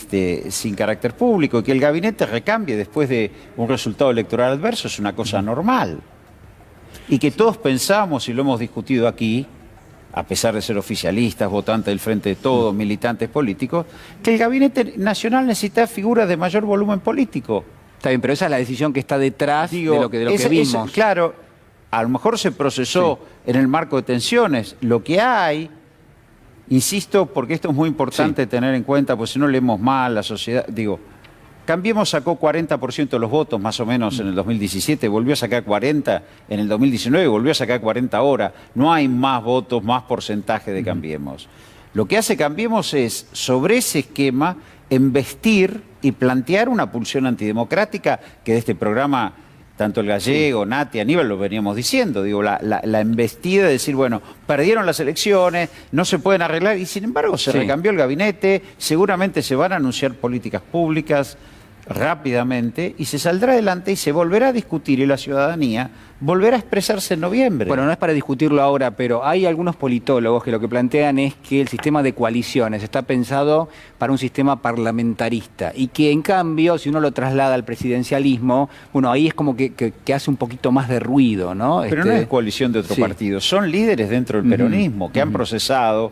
carácter público, y que el gabinete recambie después de un resultado electoral adverso es una cosa normal. Y que todos pensamos, y lo hemos discutido aquí, a pesar de ser oficialistas, votantes del Frente de Todos, militantes políticos, que el gabinete nacional necesita figuras de mayor volumen político. Está bien, pero esa es la decisión que está detrás de lo que vimos. Claro, a lo mejor se procesó en el marco de tensiones. Lo que hay, insisto, porque esto es muy importante tener en cuenta, pues si no leemos mal la sociedad, digo, Cambiemos sacó 40% de los votos más o menos en el 2017, volvió a sacar 40 en el 2019, volvió a sacar 40 ahora. No hay más votos, más porcentaje de Cambiemos. Lo que hace Cambiemos es, sobre ese esquema, embestir y plantear una pulsión antidemocrática que de este programa, tanto el Gallego, Nati, Aníbal, lo veníamos diciendo. Digo, la embestida de decir, bueno, perdieron las elecciones, no se pueden arreglar, y sin embargo se recambió el gabinete, seguramente se van a anunciar políticas públicas rápidamente y se saldrá adelante y se volverá a discutir y la ciudadanía volverá a expresarse en noviembre. Bueno, no es para discutirlo ahora, pero hay algunos politólogos que lo que plantean es que el sistema de coaliciones está pensado para un sistema parlamentarista y que en cambio, si uno lo traslada al presidencialismo, bueno, ahí es como que hace un poquito más de ruido, ¿no? Pero no es coalición de otro partido, son líderes dentro del peronismo que han procesado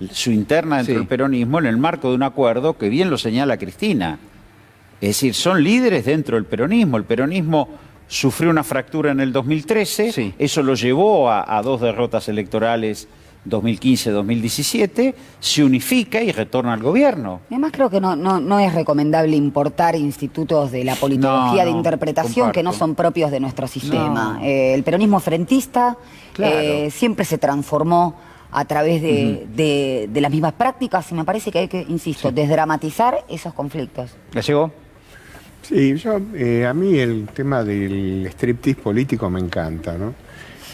su interna dentro del peronismo en el marco de un acuerdo que bien lo señala Cristina. Es decir, son líderes dentro del peronismo. El peronismo sufrió una fractura en el 2013, eso lo llevó a dos derrotas electorales 2015-2017, se unifica y retorna al gobierno. Además creo que no es recomendable importar institutos de la politología de interpretación que no son propios de nuestro sistema. El peronismo frentista siempre se transformó a través de las mismas prácticas y me parece que hay que, insisto, desdramatizar esos conflictos. ¿Gallego? Sí, a mí el tema del striptease político me encanta, ¿no?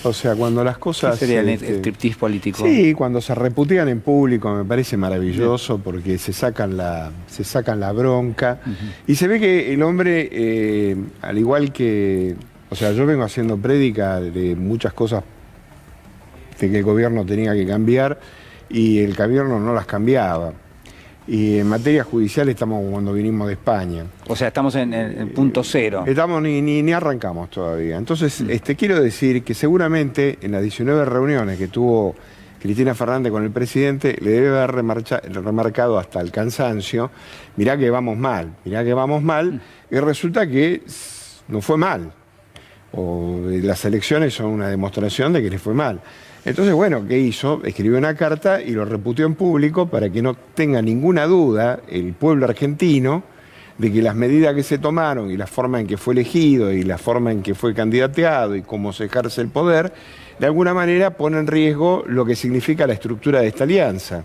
O sea, cuando las cosas... ¿Qué sería el striptease político? Sí, cuando se reputean en público me parece maravilloso porque se sacan la bronca y se ve que el hombre, al igual que... O sea, yo vengo haciendo prédica de muchas cosas de que el gobierno tenía que cambiar y el gobierno no las cambiaba. Y en materia judicial estamos cuando vinimos de España. O sea, estamos en el punto cero. Estamos ni arrancamos todavía. Entonces, quiero decir que seguramente en las 19 reuniones que tuvo Cristina Fernández con el presidente, le debe haber remarcado hasta el cansancio, mirá que vamos mal, y resulta que no fue mal. o de las elecciones son una demostración de que le fue mal. Entonces, bueno, ¿qué hizo? Escribió una carta y lo reputió en público para que no tenga ninguna duda el pueblo argentino de que las medidas que se tomaron y la forma en que fue elegido y la forma en que fue candidateado y cómo se ejerce el poder, de alguna manera pone en riesgo lo que significa la estructura de esta alianza.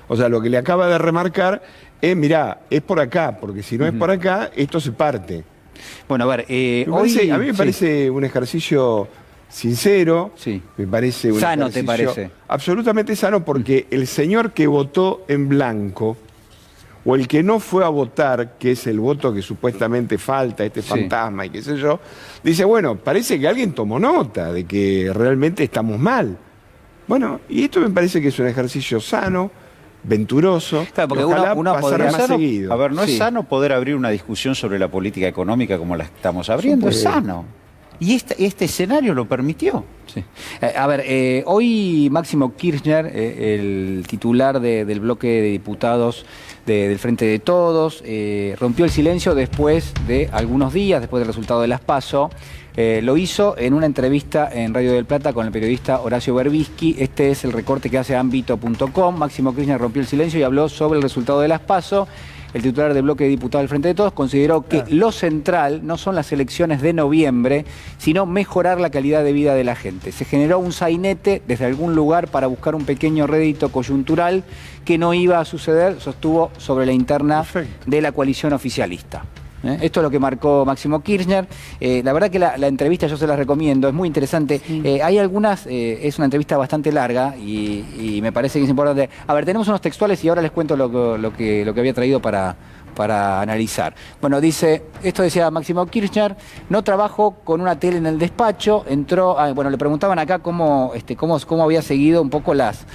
O sea, lo que le acaba de remarcar es, mirá, es por acá, porque si no es por acá, esto se parte. Bueno, a ver, a mí me parece un ejercicio sincero, me parece un sano, ejercicio ¿te parece? Absolutamente sano, porque el señor que votó en blanco, o el que no fue a votar, que es el voto que supuestamente falta, este fantasma y qué sé yo, dice, bueno, parece que alguien tomó nota de que realmente estamos mal. Bueno, y esto me parece que es un ejercicio sano, venturoso, claro, porque uno podría más seguido. A ver, no es sano poder abrir una discusión sobre la política económica como la estamos abriendo, es sano. Y este escenario lo permitió. Sí. A ver, hoy Máximo Kirchner, el titular del bloque de diputados del Frente de Todos, rompió el silencio después de algunos días, después del resultado de las PASO. Lo hizo en una entrevista en Radio del Plata con el periodista Horacio Berbisky. Este es el recorte que hace Ámbito.com. Máximo Kirchner rompió el silencio y habló sobre el resultado de las PASO. El titular del bloque de diputados del Frente de Todos consideró que lo central no son las elecciones de noviembre, sino mejorar la calidad de vida de la gente. Se generó un sainete desde algún lugar para buscar un pequeño rédito coyuntural que no iba a suceder, sostuvo sobre la interna de la coalición oficialista. Esto es lo que marcó Máximo Kirchner. La verdad que la entrevista yo se la recomiendo, es muy interesante. Hay algunas, es una entrevista bastante larga y me parece que es importante. A ver, tenemos unos textuales y ahora les cuento lo que había traído para analizar. Bueno, dice, esto decía Máximo Kirchner, no trabajo con una tele en el despacho, entró, bueno, le preguntaban acá cómo había seguido un poco las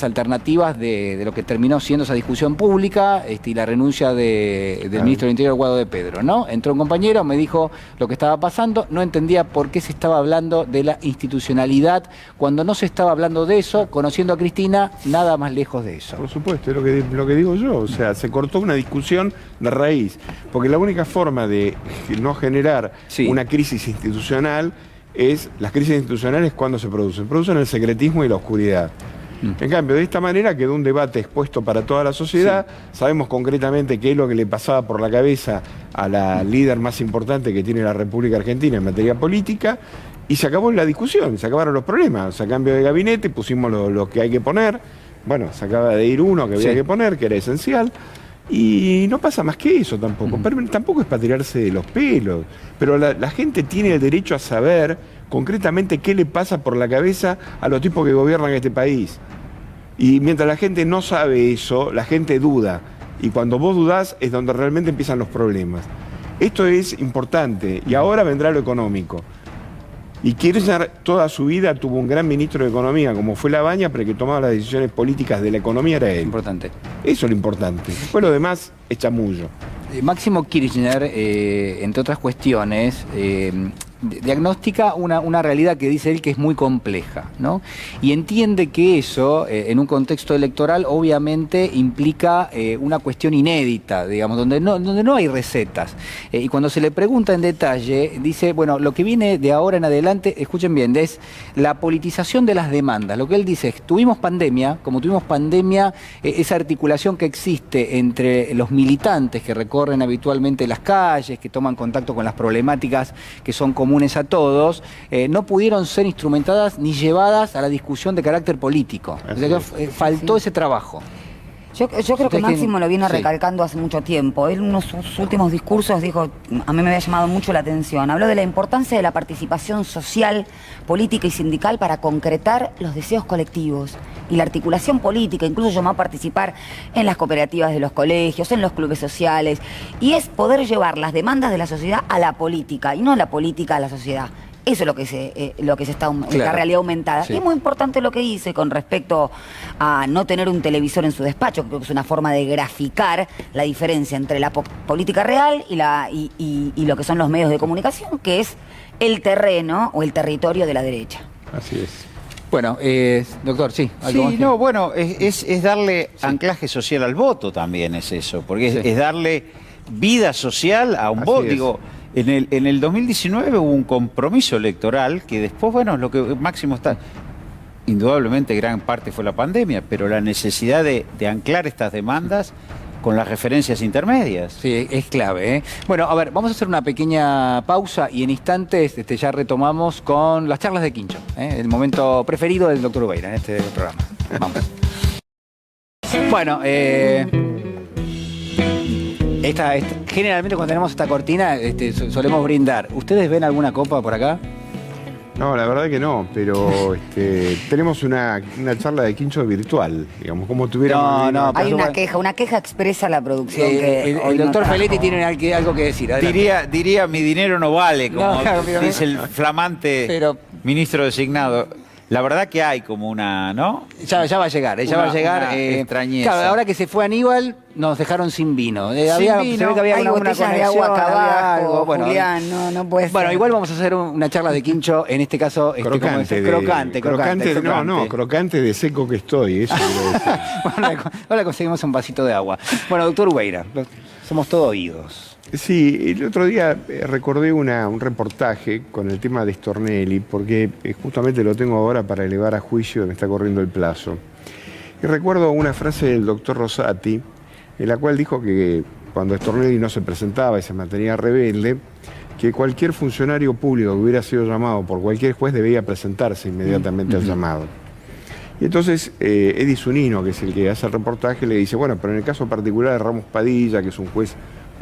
alternativas de lo que terminó siendo esa discusión pública y la renuncia del ministro del Interior, Guado de Pedro, ¿no? Entró un compañero, me dijo lo que estaba pasando, no entendía por qué se estaba hablando de la institucionalidad cuando no se estaba hablando de eso, conociendo a Cristina, nada más lejos de eso. Por supuesto, es lo que digo yo, o sea, se cortó una discusión de raíz, porque la única forma de no generar una crisis institucional es, las crisis institucionales cuando se producen el secretismo y la oscuridad. En cambio, de esta manera quedó un debate expuesto para toda la sociedad. Sabemos concretamente qué es lo que le pasaba por la cabeza a la líder más importante que tiene la República Argentina en materia política, y se acabó la discusión, se acabaron los problemas. O sea, cambio de gabinete, pusimos lo que hay que poner. Bueno, se acaba de ir uno que había que poner, que era esencial. Y no pasa más que eso tampoco. Pero tampoco es para tirarse de los pelos. Pero la gente tiene el derecho a saber concretamente qué le pasa por la cabeza a los tipos que gobiernan este país. Y mientras la gente no sabe eso, la gente duda. Y cuando vos dudás es donde realmente empiezan los problemas. Esto es importante. Y ahora vendrá lo económico. Y Kirchner toda su vida tuvo un gran ministro de Economía, como fue Labaña, pero que tomaba las decisiones políticas de la economía era él. Importante. Eso es lo importante. Después lo demás es chamullo. Máximo Kirchner, entre otras cuestiones, diagnostica una realidad que dice él que es muy compleja, ¿no? Y entiende que eso, en un contexto electoral, obviamente implica una cuestión inédita, digamos, donde no hay recetas. Y cuando se le pregunta en detalle, dice, bueno, lo que viene de ahora en adelante, escuchen bien, es la politización de las demandas. Lo que él dice es, tuvimos pandemia, esa articulación que existe entre los militantes que recorren habitualmente las calles, que toman contacto con las problemáticas que son comunes a todos, no pudieron ser instrumentadas ni llevadas a la discusión de carácter político. O sea que faltó ese trabajo. Yo creo que Máximo lo viene recalcando hace mucho tiempo. Él en uno de sus últimos discursos dijo, a mí me había llamado mucho la atención, habló de la importancia de la participación social, política y sindical para concretar los deseos colectivos y la articulación política, incluso llamó a participar en las cooperativas de los colegios, en los clubes sociales, y es poder llevar las demandas de la sociedad a la política y no la política a la sociedad. Eso es lo que se está, la realidad aumentada. Y es muy importante lo que dice con respecto a no tener un televisor en su despacho, que creo que es una forma de graficar la diferencia entre la política real y lo que son los medios de comunicación, que es el terreno o el territorio de la derecha. Así es. Bueno, doctor, sí. Sí, no, bueno, es darle anclaje social al voto también, es eso, porque es darle vida social a un voto. Digo, En el 2019 hubo un compromiso electoral que después, bueno, lo que Máximo está... Indudablemente gran parte fue la pandemia, pero la necesidad de anclar estas demandas con las referencias intermedias. Sí, es clave, ¿eh? Bueno, a ver, vamos a hacer una pequeña pausa y en instantes ya retomamos con las charlas de Quincho, ¿eh? El momento preferido del doctor Ubeira en este programa. Vamos. Bueno, generalmente cuando tenemos esta cortina solemos brindar. ¿Ustedes ven alguna copa por acá? No, la verdad que no, pero tenemos una charla de Quincho virtual, digamos, como tuviéramos... No, hay una queja expresa la producción que el doctor Feletti tiene algo que decir. Diría mi dinero no vale, como dice el flamante ministro designado. La verdad que hay como una, ¿no? Ya va a llegar, extrañeza. Claro, ahora que se fue Aníbal, nos dejaron sin vino. Se ve que había hay botellas de agua acá abajo, bueno, Julián, no puede ser. Bueno, igual vamos a hacer una charla de Quincho, en este caso... crocante de seco que estoy, eso bueno, ahora conseguimos un vasito de agua. Bueno, doctor Ubeira, somos todos oídos. Sí, el otro día recordé un reportaje con el tema de Stornelli, porque justamente lo tengo ahora para elevar a juicio, me está corriendo el plazo. Y recuerdo una frase del doctor Rosati, en la cual dijo que cuando Stornelli no se presentaba y se mantenía rebelde, que cualquier funcionario público que hubiera sido llamado por cualquier juez debía presentarse inmediatamente al llamado. Y entonces Eddie Zunino, que es el que hace el reportaje, le dice, bueno, pero en el caso particular de Ramos Padilla, que es un juez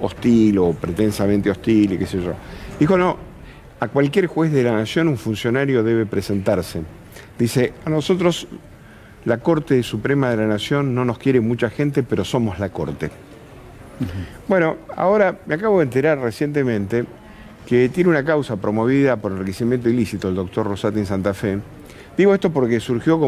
hostil o pretensamente hostil y qué sé yo. Dijo, no, a cualquier juez de la nación un funcionario debe presentarse. Dice, a nosotros la Corte Suprema de la Nación no nos quiere mucha gente, pero somos la Corte. Bueno, ahora me acabo de enterar recientemente que tiene una causa promovida por enriquecimiento ilícito el doctor Rosati en Santa Fe. Digo esto porque surgió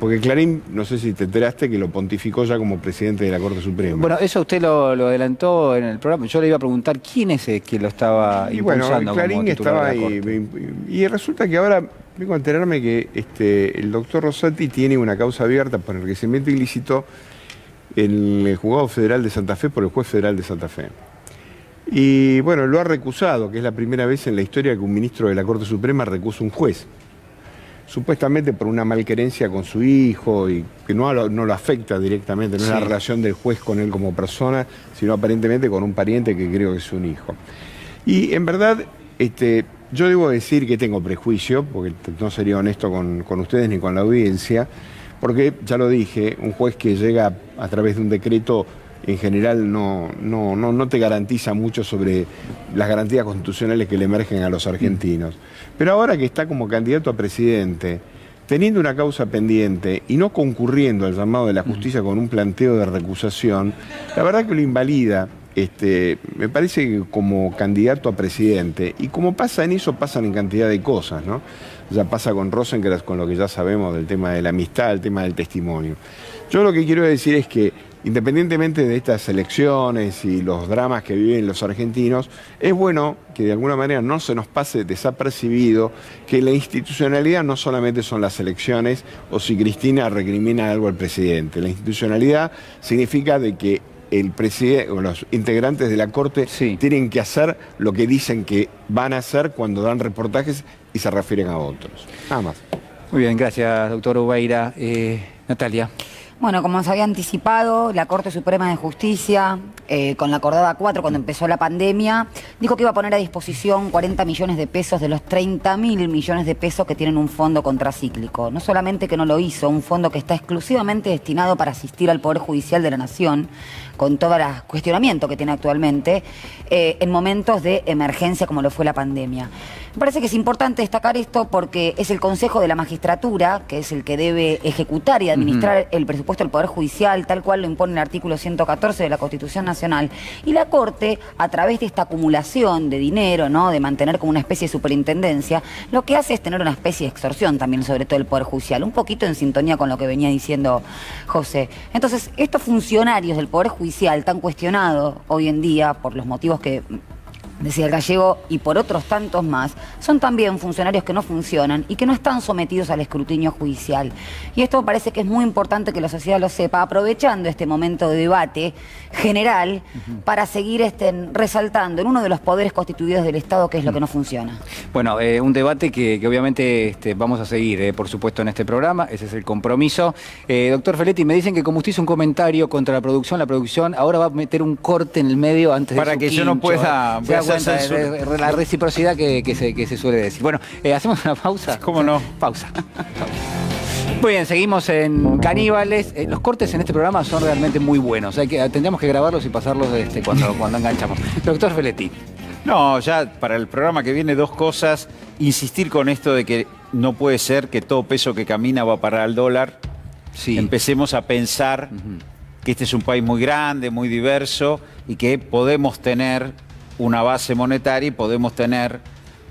porque Clarín, no sé si te enteraste, que lo pontificó ya como presidente de la Corte Suprema. Bueno, eso usted lo adelantó en el programa. Yo le iba a preguntar quién es el que lo estaba impulsando. Bueno, Clarín estaba ahí. Y resulta que ahora vengo a enterarme que el doctor Rosati tiene una causa abierta por enriquecimiento ilícito en el Juzgado Federal de Santa Fe por el Juez Federal de Santa Fe. Y bueno, lo ha recusado, que es la primera vez en la historia que un ministro de la Corte Suprema recusa un juez. Supuestamente por una malquerencia con su hijo y que no lo afecta directamente, no es la relación del juez con él como persona, sino aparentemente con un pariente que creo que es un hijo. Y en verdad, yo debo decir que tengo prejuicio, porque no sería honesto con ustedes ni con la audiencia, porque ya lo dije, un juez que llega a través de un decreto en general no te garantiza mucho sobre las garantías constitucionales que le emergen a los argentinos. Pero ahora que está como candidato a presidente, teniendo una causa pendiente y no concurriendo al llamado de la justicia con un planteo de recusación, la verdad que lo invalida, me parece que como candidato a presidente, y como pasa en eso, pasan en cantidad de cosas, ¿no? Ya pasa con Rosencrantz, con lo que ya sabemos del tema de la amistad, el tema del testimonio. Yo lo que quiero decir es que, independientemente de estas elecciones y los dramas que viven los argentinos, es bueno que de alguna manera no se nos pase desapercibido que la institucionalidad no solamente son las elecciones o si Cristina recrimina algo al presidente. La institucionalidad significa de que el presidente o los integrantes de la Corte tienen que hacer lo que dicen que van a hacer cuando dan reportajes y se refieren a otros. Nada más. Muy bien, gracias, doctor Ubeira. Natalia. Bueno, como se había anticipado, la Corte Suprema de Justicia, con la acordada 4, cuando empezó la pandemia, dijo que iba a poner a disposición 40 millones de pesos de los 30.000 millones de pesos que tienen un fondo contracíclico. No solamente que no lo hizo, un fondo que está exclusivamente destinado para asistir al Poder Judicial de la Nación, con todo el cuestionamiento que tiene actualmente, en momentos de emergencia como lo fue la pandemia. Me parece que es importante destacar esto porque es el Consejo de la Magistratura, que es el que debe ejecutar y administrar el presupuesto del Poder Judicial, tal cual lo impone el artículo 114 de la Constitución Nacional. Y la Corte, a través de esta acumulación de dinero, ¿no?, de mantener como una especie de superintendencia, lo que hace es tener una especie de extorsión también sobre todo el Poder Judicial, un poquito en sintonía con lo que venía diciendo José. Entonces, estos funcionarios del Poder Judicial tan cuestionados hoy en día por los motivos que decía el Gallego, y por otros tantos más, son también funcionarios que no funcionan y que no están sometidos al escrutinio judicial. Y esto me parece que es muy importante que la sociedad lo sepa, aprovechando este momento de debate general para seguir resaltando en uno de los poderes constituidos del Estado qué es lo que no funciona. Bueno, un debate que obviamente vamos a seguir, por supuesto, en este programa, ese es el compromiso. Doctor Feletti, me dicen que como usted hizo un comentario contra la producción ahora va a meter un corte en el medio antes de para que yo no pueda la reciprocidad que se suele decir. Bueno, hacemos una pausa. ¿Cómo no? Pausa. Muy bien, seguimos en Caníbales. Los cortes en este programa son realmente muy buenos. Tendríamos que grabarlos y pasarlos cuando enganchamos. Doctor Feletti. No, ya para el programa que viene 2 cosas. Insistir con esto de que no puede ser que todo peso que camina va a parar al dólar. Sí. Empecemos a pensar que este es un país muy grande, muy diverso y que podemos tener una base monetaria y podemos tener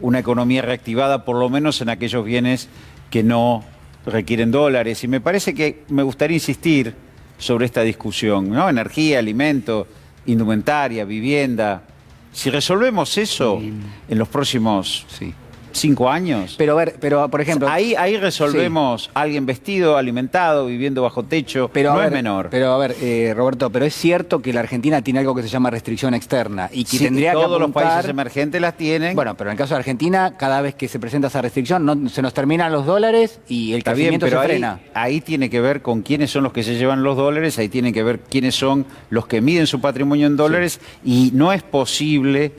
una economía reactivada, por lo menos en aquellos bienes que no requieren dólares. Y me parece que me gustaría insistir sobre esta discusión, ¿no? Energía, alimento, indumentaria, vivienda. Si resolvemos eso en los próximos 5 años. Pero por ejemplo. Ahí resolvemos alguien vestido, alimentado, viviendo bajo techo. Pero no es menor. Pero a ver, Roberto, pero es cierto que la Argentina tiene algo que se llama restricción externa y que tendría que todos los países emergentes las tienen. Bueno, pero en el caso de Argentina, cada vez que se presenta esa restricción, se nos terminan los dólares y el crecimiento se frena. Ahí tiene que ver con quiénes son los que se llevan los dólares, ahí tiene que ver quiénes son los que miden su patrimonio en dólares y no es posible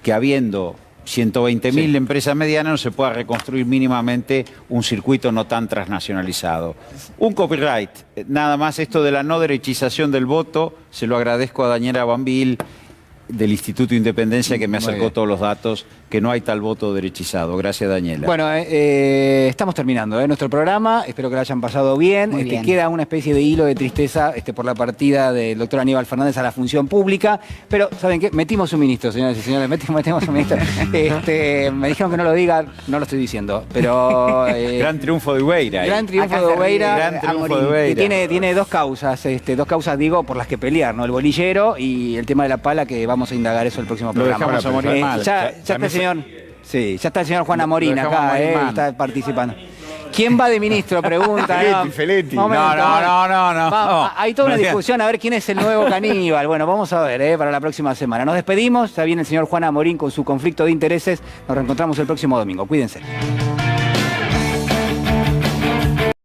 que habiendo 120.000 empresas medianas no se pueda reconstruir mínimamente un circuito no tan transnacionalizado. Un copyright, nada más esto de la no derechización del voto, se lo agradezco a Daniela Bambil del Instituto Independencia que me acercó todos los datos, que no hay tal voto derechizado. Gracias, Daniela. Bueno, estamos terminando nuestro programa, espero que lo hayan pasado bien. Queda una especie de hilo de tristeza por la partida del doctor Aníbal Fernández a la función pública, pero ¿saben qué? Metimos un ministro, señores y señores, metimos un ministro. Me dijeron que no lo diga, no lo estoy diciendo, pero... gran triunfo de Ubeira. Gran triunfo de Ubeira. Gran triunfo de Ubeira. Tiene 2 causas, digo, por las que pelear, ¿no? El bolillero y el tema de la pala, que vamos a indagar eso el próximo programa. Dejamos a morir mal. Ya está el señor... Sí, ya está el señor Juan Amorín acá, está participando. ¿Quién va de ministro? Pregunta. Feletti. No. Hay toda una discusión a ver quién es el nuevo caníbal. Bueno, vamos a ver para la próxima semana. Nos despedimos, ya viene el señor Juan Amorín con su conflicto de intereses. Nos reencontramos el próximo domingo. Cuídense.